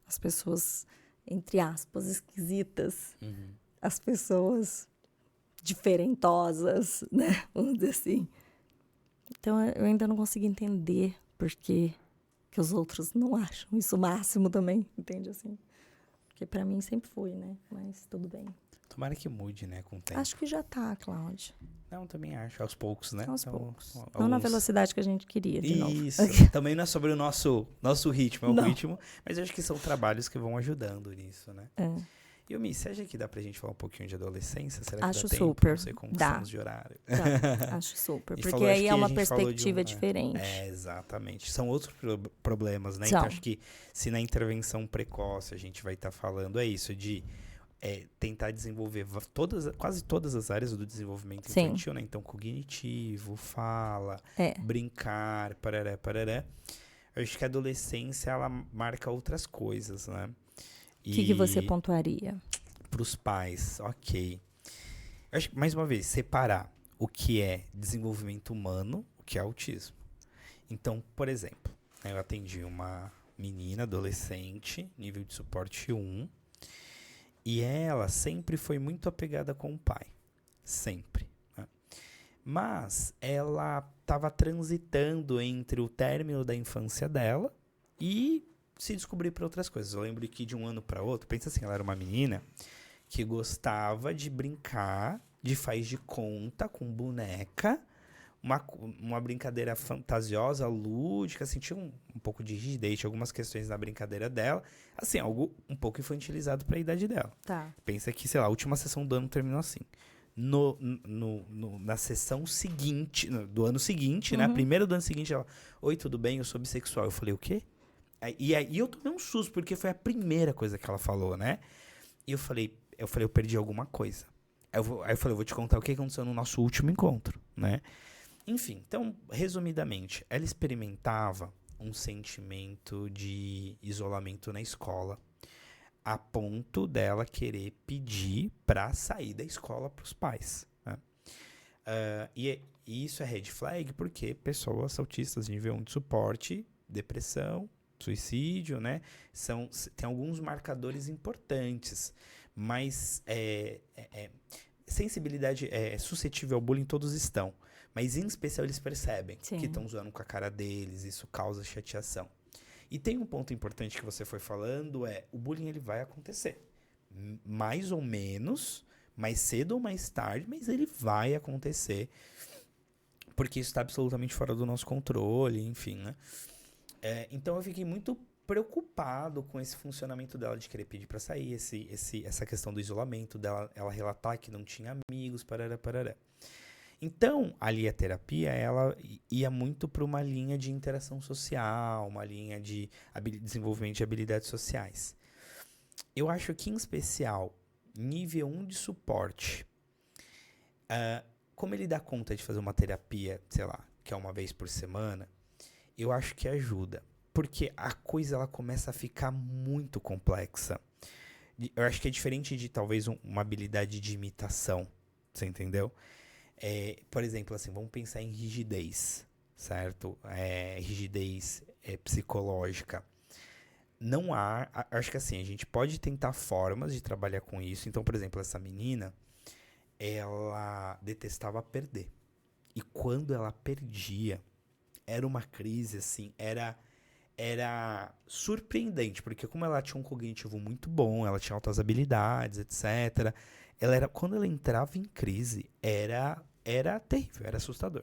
As pessoas, entre aspas, esquisitas. As pessoas diferentosas, né? Vamos dizer assim. Então, eu ainda não consigo entender por que os outros não acham isso o máximo também, entende? Assim. Porque pra mim sempre foi, né? Mas tudo bem. Tomara que mude, né, com o tempo. Acho que já tá, Cláudio. Não, também acho. Aos poucos, né? Aos poucos. Não na velocidade que a gente queria, de novo. Isso. Também não é sobre o nosso ritmo, é o ritmo. Mas eu acho que são trabalhos que vão ajudando nisso, né? E o Mi, você acha que dá pra gente falar um pouquinho de adolescência? Será que acho dá tempo? Super. Não sei como estamos de horário. Dá. Acho super. Porque aí é uma perspectiva diferente. Exatamente. São outros problemas, né? Então, acho que se na intervenção precoce a gente vai estar falando, é isso, de tentar desenvolver quase todas as áreas do desenvolvimento infantil, né? Então, cognitivo, fala, brincar, parará. Eu acho que a adolescência, ela marca outras coisas, né? O que você pontuaria? Para os pais, ok. Eu acho que, mais uma vez, separar o que é desenvolvimento humano, o que é autismo. Então, por exemplo, eu atendi uma menina, adolescente, nível de suporte 1, e ela sempre foi muito apegada com o pai. Sempre. Né? Mas ela estava transitando entre o término da infância dela e se descobrir para outras coisas. Eu lembro que de um ano para outro, pensa assim, ela era uma menina que gostava de brincar de faz de conta com boneca, uma brincadeira fantasiosa, lúdica, assim, tinha um pouco de rigidez, tinha algumas questões na brincadeira dela, assim, algo um pouco infantilizado para a idade dela. Tá. Pensa que, sei lá, a última sessão do ano terminou assim. Na sessão seguinte, do ano seguinte, né, a primeira do ano seguinte, ela, oi, tudo bem? Eu sou bissexual. Eu falei, o quê? E aí eu tomei um susto, porque foi a primeira coisa que ela falou, né? E eu falei, eu perdi alguma coisa. Aí eu falei, eu vou te contar o que aconteceu no nosso último encontro, né? Enfim, então, resumidamente, ela experimentava um sentimento de isolamento na escola. a ponto dela querer pedir para sair da escola para os pais, né? E isso é red flag porque pessoas autistas de nível 1 de suporte, depressão, suicídio, né? Tem alguns marcadores importantes, mas sensibilidade suscetível ao bullying todos estão, mas em especial eles percebem que estão zoando com a cara deles, isso causa chateação. E tem um ponto importante que você foi falando, o bullying ele vai acontecer, mais ou menos, mais cedo ou mais tarde, mas ele vai acontecer, porque isso está absolutamente fora do nosso controle, enfim, né? Então eu fiquei muito preocupado com esse funcionamento dela de querer pedir para sair, essa questão do isolamento dela, ela relatar que não tinha amigos, parará. Então, ali a terapia, ela ia muito para uma linha de interação social, uma linha de desenvolvimento de habilidades sociais. Eu acho que, em especial, nível 1 de suporte, como ele dá conta de fazer uma terapia, sei lá, que é uma vez por semana, eu acho que ajuda. Porque a coisa ela começa a ficar muito complexa. Eu acho que é diferente de talvez uma habilidade de imitação, você entendeu? Por exemplo, assim, vamos pensar em rigidez, certo? Rigidez psicológica. Não há, acho que assim, a gente pode tentar formas de trabalhar com isso. Então, por exemplo, essa menina, ela detestava perder. E quando ela perdia, era uma crise, assim, era surpreendente, porque como ela tinha um cognitivo muito bom, ela tinha altas habilidades, etc., quando ela entrava em crise, era terrível, era assustador.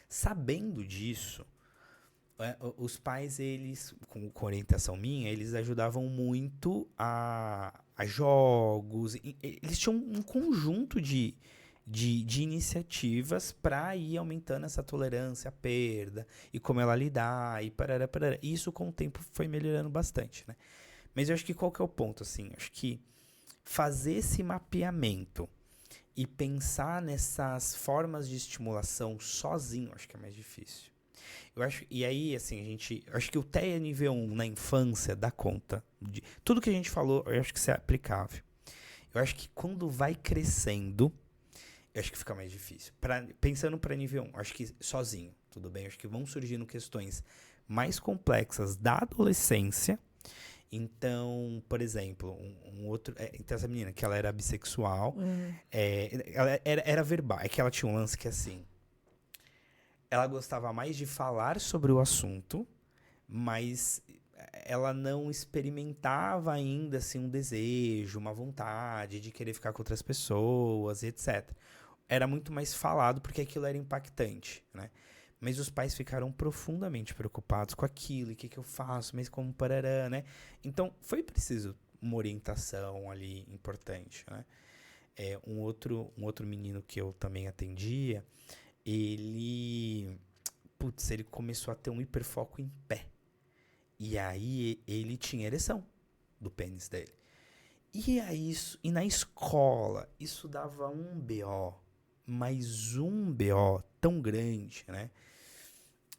Sabendo disso, os pais, eles, com orientação minha, eles ajudavam muito a jogos, eles tinham um conjunto de iniciativas para ir aumentando essa tolerância à perda e como ela lidar e parará. Isso com o tempo foi melhorando bastante, né? Mas eu acho que qual que é o ponto, assim? Acho que fazer esse mapeamento e pensar nessas formas de estimulação sozinho, acho que é mais difícil. E aí, assim, acho que o TEA nível 1 na infância dá conta de tudo que a gente falou, eu acho que isso é aplicável. Eu acho que quando vai crescendo, eu acho que fica mais difícil. Pensando para nível 1, acho que sozinho, tudo bem? Acho que vão surgindo questões mais complexas da adolescência. Então, por exemplo, um outro... então, essa menina, que ela era bissexual, ela era verbal. É que ela tinha um lance que, assim, ela gostava mais de falar sobre o assunto, mas ela não experimentava ainda, assim, um desejo, uma vontade de querer ficar com outras pessoas, etc. Era muito mais falado porque aquilo era impactante, né? Mas os pais ficaram profundamente preocupados com aquilo, e o que eu faço, mas como parará, né? Então, foi preciso uma orientação ali importante, né? Um outro menino que eu também atendia, ele começou a ter um hiperfoco em pé. E aí, ele tinha ereção do pênis dele. E na escola, isso dava um BO, mais um BO tão grande, né?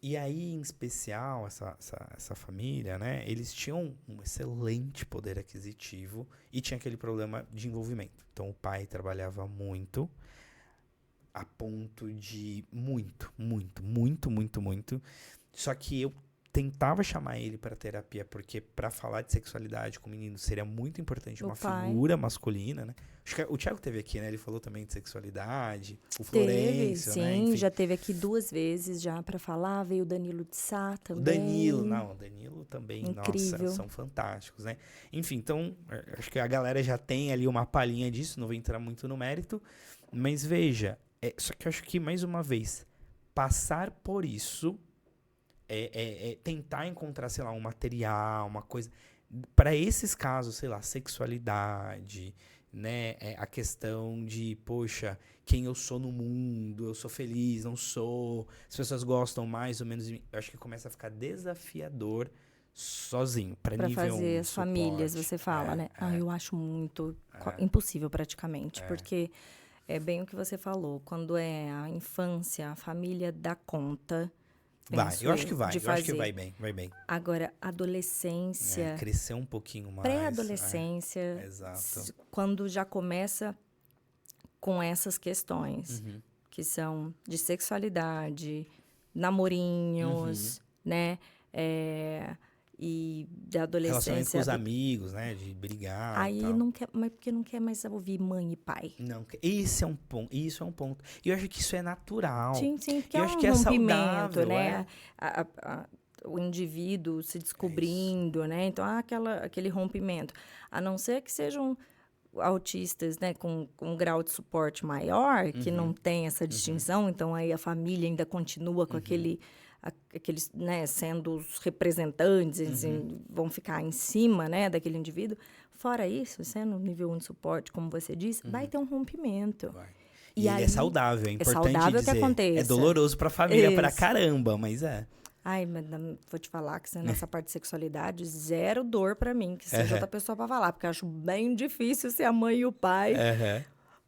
E aí, em especial, essa família, né? Eles tinham um excelente poder aquisitivo e tinha aquele problema de envolvimento. Então, o pai trabalhava muito, a ponto de muito. Só que eu tentava chamar ele para terapia, porque para falar de sexualidade com o menino seria muito importante uma figura masculina, né? Acho que o Thiago teve aqui, né? Ele falou também de sexualidade, o Florencio, sim, né? Enfim. Já teve aqui 2 vezes já para falar, veio o Danilo de Sá também. O Danilo também, incrível. Nossa, são fantásticos, né? Enfim, então, acho que a galera já tem ali uma palhinha disso, não vou entrar muito no mérito, mas veja, só que eu acho que, mais uma vez, passar por isso tentar encontrar, sei lá, um material, uma coisa, para esses casos, sei lá, sexualidade, né, a questão de, poxa, quem eu sou no mundo, eu sou feliz, não sou, as pessoas gostam mais ou menos de mim, eu acho que começa a ficar desafiador sozinho, para nível 1 fazer as suporte. famílias, você fala, né? Eu acho muito impossível praticamente, porque é bem o que você falou, quando é a infância, a família dá conta Vai, penso eu acho que vai. de Eu acho que fazer. vai bem, vai bem. Agora, adolescência, Crescer um pouquinho mais. pré-adolescência, Exato. quando já começa com essas questões, Uhum. que são de sexualidade, namorinhos, né? E da Relacionamento com adolescência. os amigos, né? De brigar e Aí tal. não quer, mas porque não quer mais ouvir mãe e pai. Não, esse é um ponto. Isso é um ponto. E eu acho que isso é natural. Sim, sim, porque Eu é acho um que é rompimento, saudável, né? O indivíduo se descobrindo, né? Então, há aquele rompimento. A não ser que sejam autistas, né, com um grau de suporte maior, que não tem essa distinção, então aí a família ainda continua com aqueles, né, sendo os representantes, assim, vão ficar em cima, né, daquele indivíduo. Fora isso, sendo nível 1 de suporte, como você disse, vai ter um rompimento. Vai. E E ele aí, é saudável, é importante saudável que dizer. aconteça. É doloroso pra família pra Isso. caramba, mas é. Ai, mas vou te falar que nessa parte de sexualidade, zero dor pra mim, que seja outra pessoa pra falar, porque eu acho bem difícil ser a mãe e o pai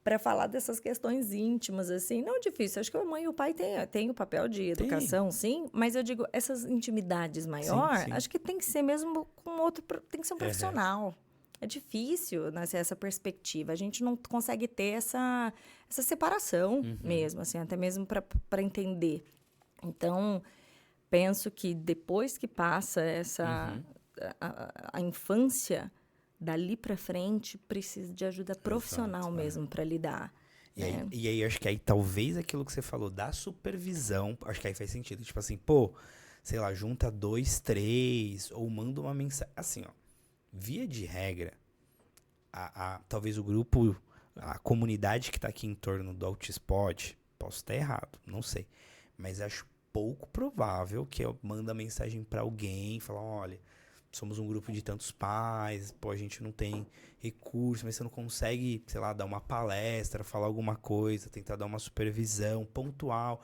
pra falar dessas questões íntimas, assim. Não difícil, acho que a mãe e o pai têm o papel de educação, sim, mas eu digo, essas intimidades maiores, sim. acho que tem que ser mesmo com outro, tem que ser um profissional. É difícil, né, essa perspectiva. A gente não consegue ter essa separação mesmo, assim, até mesmo para entender. Então, penso que depois que passa a infância, dali para frente, precisa de ajuda profissional mesmo para lidar. E aí, acho que aí talvez aquilo que você falou da supervisão, acho que aí faz sentido. Tipo assim, pô, sei lá, junta 2, 3, ou manda uma mensagem. Assim, ó, via de regra, talvez o grupo, a comunidade que tá aqui em torno do Altispot, posso estar errado, não sei. Mas acho pouco provável que eu manda mensagem pra alguém, falar, olha, somos um grupo de tantos pais, pô, a gente não tem recurso, mas você não consegue, sei lá, dar uma palestra, falar alguma coisa, tentar dar uma supervisão pontual.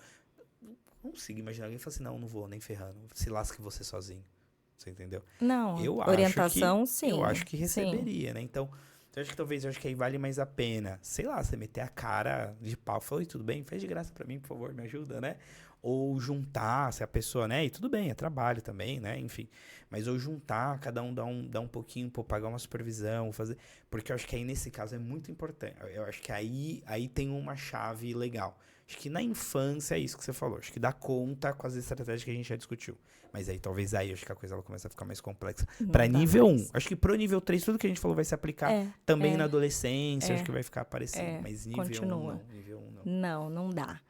Não consigo imaginar alguém falar assim, não vou, nem ferrando, se lasque você sozinho. Você entendeu? Não, orientação, sim. Eu acho que receberia, né? Então, eu acho que aí vale mais a pena, sei lá, você meter a cara de pau, falou, tudo bem, faz de graça pra mim, por favor, me ajuda, né? Ou juntar, se a pessoa, né? E tudo bem, é trabalho também, né? Enfim. Mas ou juntar, cada um dá um pouquinho, pô, pagar uma supervisão, fazer. Porque eu acho que aí, nesse caso, é muito importante. Eu acho que aí tem uma chave legal. Acho que na infância é isso que você falou. Acho que dá conta com as estratégias que a gente já discutiu. Mas aí, talvez aí, acho que a coisa ela começa a ficar mais complexa. Pra nível 1. Acho que pro nível 3, tudo que a gente falou vai se aplicar também na adolescência. Acho que vai ficar parecido. Mas nível continua. 1 não. Nível 1 não. Não dá.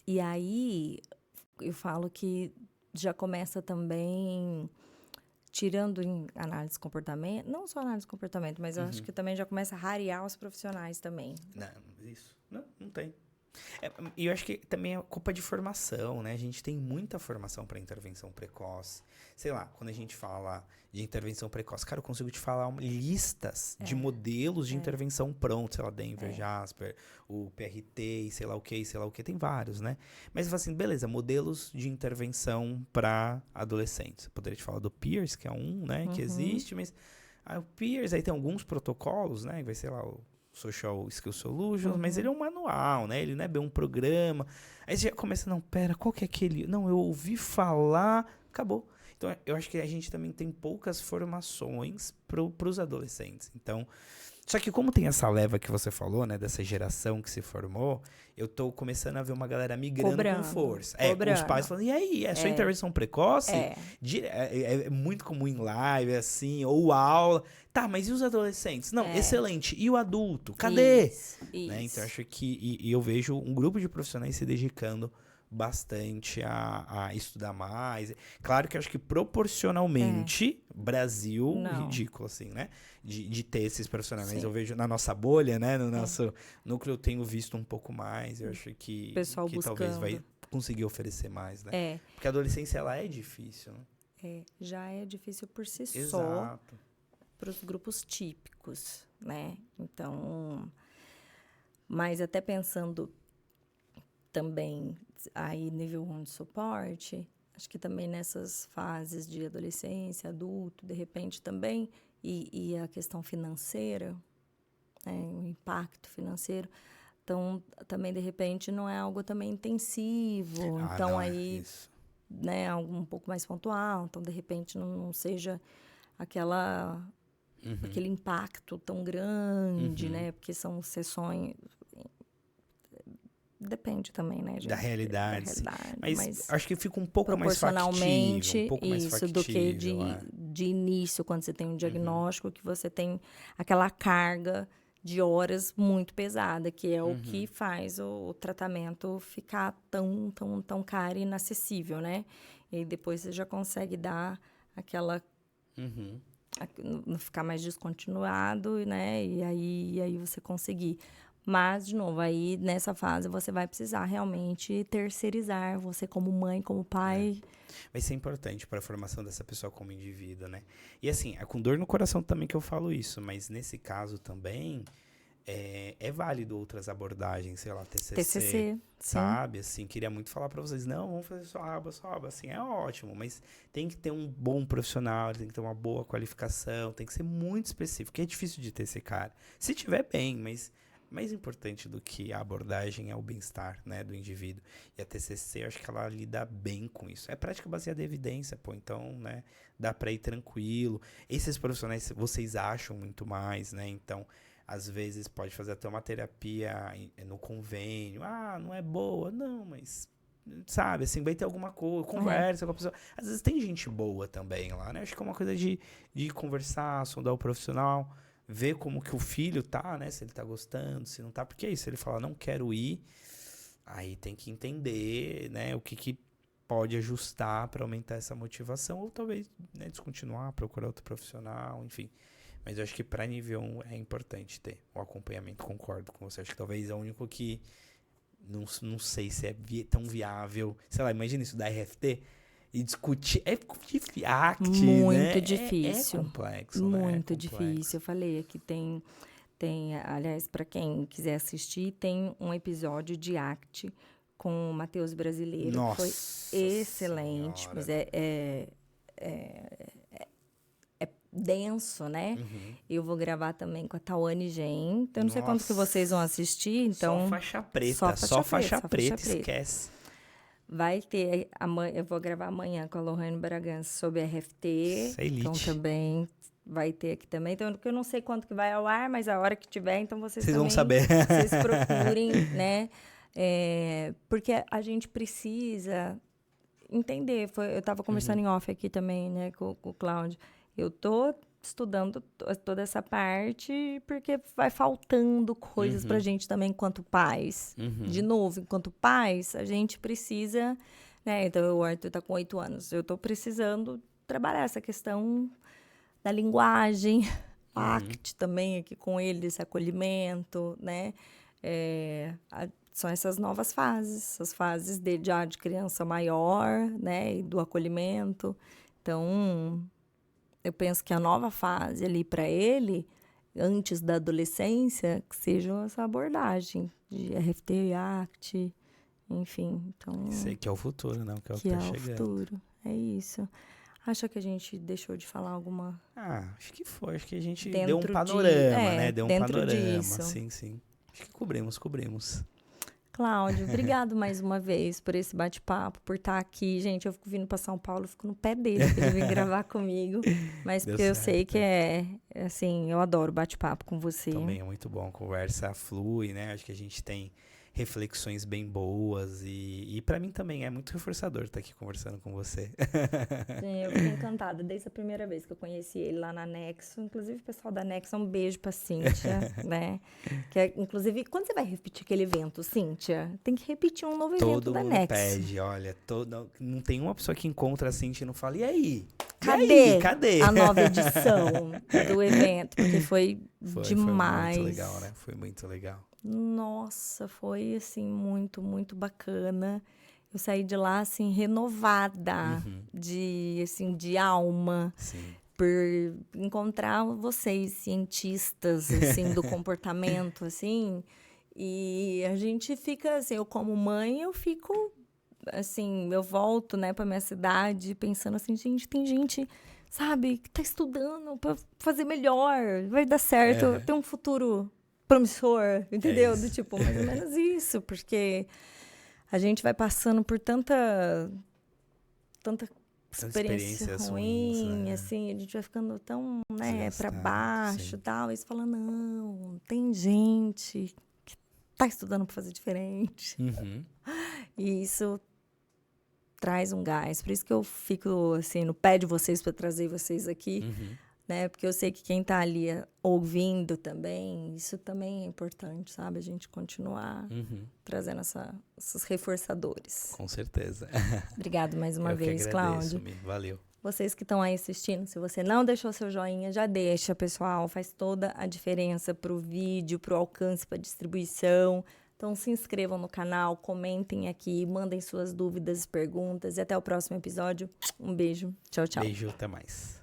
E aí, eu falo que já começa também, tirando em análise de comportamento, não só análise de comportamento, mas eu acho que também já começa a rarear os profissionais também. Não, isso. Não tem. E eu acho que também é culpa de formação, né? A gente tem muita formação para intervenção precoce. Sei lá, quando a gente fala de intervenção precoce, cara, eu consigo te falar listas de modelos de intervenção prontos. Sei lá, Denver, Jasper, o PRT, sei lá o que, tem vários, né? Mas eu falo assim, beleza, modelos de intervenção para adolescentes. Eu poderia te falar do Pearce, que é um, né, que existe, mas o Pearce, aí tem alguns protocolos, né, que vai ser lá o Social Skill Solutions, mas ele é um manual, né? Ele não é bem um programa. Aí você já começa, não, pera, qual que é aquele? Não, eu ouvi falar, acabou. Então, eu acho que a gente também tem poucas formações pros adolescentes. Então, só que como tem essa leva que você falou, né, dessa geração que se formou, eu tô começando a ver uma galera migrando com força. Os pais falando, e aí, é só intervenção precoce? É muito comum em live, assim, ou aula. Tá, mas e os adolescentes? Não, excelente. E o adulto? Cadê? Isso. Né? Então, acho que eu vejo um grupo de profissionais se dedicando bastante a estudar mais. Claro que eu acho que proporcionalmente, Brasil, ridículo, assim, né? De ter esses profissionais. Mas eu vejo na nossa bolha, né? No nosso núcleo, eu tenho visto um pouco mais. Eu acho que talvez vai conseguir oferecer mais, né? Porque a adolescência, ela é difícil, né? Já é difícil por si só. Exato. Para os grupos típicos, né? Então, mas até pensando também aí nível 1 de suporte, acho que também nessas fases de adolescência, adulto, de repente também, e a questão financeira, né? O impacto financeiro, então também de repente não é algo também intensivo, então não, aí isso. né, algo um pouco mais pontual, então, de repente, não seja aquele impacto tão grande, né? Porque são sessões... Depende também, né, gente? Da realidade. Da realidade, mas acho que fica um pouco mais proporcionalmente, factível. Um pouco mais isso, do que de início, quando você tem um diagnóstico, que você tem aquela carga de horas muito pesada, que é o que faz o tratamento ficar tão caro e inacessível, né? E depois você já consegue dar aquela... não ficar mais descontinuado, né? E aí você conseguir. Mas, de novo, aí nessa fase você vai precisar realmente terceirizar, você como mãe, como pai. Vai ser importante para a formação dessa pessoa como indivíduo, né? E assim, é com dor no coração também que eu falo isso, mas nesse caso também é válido outras abordagens, sei lá, TCC, sabe? Assim, queria muito falar para vocês, não, vamos fazer só aba, assim, é ótimo, mas tem que ter um bom profissional, tem que ter uma boa qualificação, tem que ser muito específico, é difícil de ter esse cara. Se tiver bem, mas... mais importante do que a abordagem é o bem-estar, né, do indivíduo. E a TCC, eu acho que ela lida bem com isso. É prática baseada em evidência, pô. Então, né, dá pra ir tranquilo. Esses profissionais, vocês acham muito mais, né? Então, às vezes, pode fazer até uma terapia no convênio. Ah, não é boa. Não, mas... sabe, assim, vai ter alguma coisa, conversa com a pessoa. Às vezes tem gente boa também lá, né? Acho que é uma coisa de conversar, sondar o profissional... ver como que o filho tá, né? Se ele tá gostando, se não tá. Porque é isso, se ele falar, não quero ir, aí tem que entender, né? O que pode ajustar para aumentar essa motivação. Ou talvez, né, descontinuar, procurar outro profissional, enfim. Mas eu acho que para nível 1 é importante ter o acompanhamento. Concordo com você. Acho que talvez é o único que... não sei se é tão viável. Sei lá, imagina isso da RFT. E discutir é difícil, muito né? difícil. É complexo, muito né? difícil. Eu falei aqui aliás, para quem quiser assistir, tem um episódio de ACT com o Matheus Brasileiro. Nossa, que foi excelente, senhora. mas é denso, né? Eu vou gravar também com a Tawane Gen. Então, não sei quanto que vocês vão assistir. Então, só faixa preta, esquece. Vai ter, eu vou gravar amanhã com a Lohane Bragança sobre RFT. Então também vai ter aqui também. Então, eu não sei quanto que vai ao ar, mas a hora que tiver, então vocês também, vão saber. Vocês procurem, né? Porque a gente precisa entender. Eu estava conversando em off aqui também, né, com o Cláudio. Eu tô estudando toda essa parte porque vai faltando coisas pra gente também enquanto pais. De novo, enquanto pais, a gente precisa, né? Então, o Arthur tá com 8 anos. Eu tô precisando trabalhar essa questão da linguagem, o ACT também aqui com ele, esse acolhimento, né? São essas novas fases, as fases de criança maior, né? E do acolhimento. Então... eu penso que a nova fase ali para ele, antes da adolescência, que seja essa abordagem de RFT, ACT, enfim. Então, isso aí que é o futuro, não? Que é o que tá chegando. Que é o futuro, é isso. Acha que a gente deixou de falar alguma... acho que foi. Acho que a gente deu um panorama, né? Deu um panorama, disso. Sim. Acho que cobrimos. Cláudio, obrigado mais uma vez por esse bate-papo, por estar aqui. Gente, eu fico vindo para São Paulo, eu fico no pé dele para ele vir gravar comigo. Mas porque eu sei que assim, eu adoro bate-papo com você. Também é muito bom, a conversa flui, né? Acho que a gente tem reflexões bem boas e para mim também é muito reforçador estar aqui conversando com você. Eu fiquei encantada desde a primeira vez que eu conheci ele lá na Nexo. Inclusive, o pessoal da Nexo, um beijo pra Cíntia, né? Inclusive, quando você vai repetir aquele evento, Cíntia, tem que repetir um novo evento da Nexo. Todo mundo pede, olha, não tem uma pessoa que encontra a Cíntia e não fala, e aí? Cadê a nova edição do evento? Porque foi demais. Foi muito legal, né? Foi muito legal. Nossa, foi, assim, muito, muito bacana. Eu saí de lá, assim, renovada, de alma. Sim. Por encontrar vocês, cientistas, assim, do comportamento, assim. E a gente fica, assim, eu como mãe, eu fico, assim, eu volto, né, pra minha cidade, pensando assim, gente, tem gente, sabe, que tá estudando pra fazer melhor, vai dar certo, tem um futuro promissor, entendeu? Do tipo, mais ou menos isso, porque a gente vai passando por tanta tanta Tantas experiência experiências ruim, ruins, né? assim, a gente vai ficando tão, né, pra Desgastado, baixo sim. e tal. E você fala, não, tem gente que tá estudando pra fazer diferente. Uhum. E isso traz um gás. Por isso que eu fico, assim, no pé de vocês pra trazer vocês aqui, Uhum. né? Porque eu sei que quem tá ali ouvindo também, isso também é importante, sabe? A gente continuar Uhum. trazendo esses reforçadores. Com certeza. Obrigado mais uma Eu que vez, agradeço, Cláudio. Mi. Valeu. Vocês que estão aí assistindo, se você não deixou seu joinha, já deixa, pessoal. Faz toda a diferença pro vídeo, pro alcance, pra distribuição. Então se inscrevam no canal, comentem aqui, mandem suas dúvidas, perguntas e até o próximo episódio. Um beijo. Tchau, tchau. Beijo, até mais.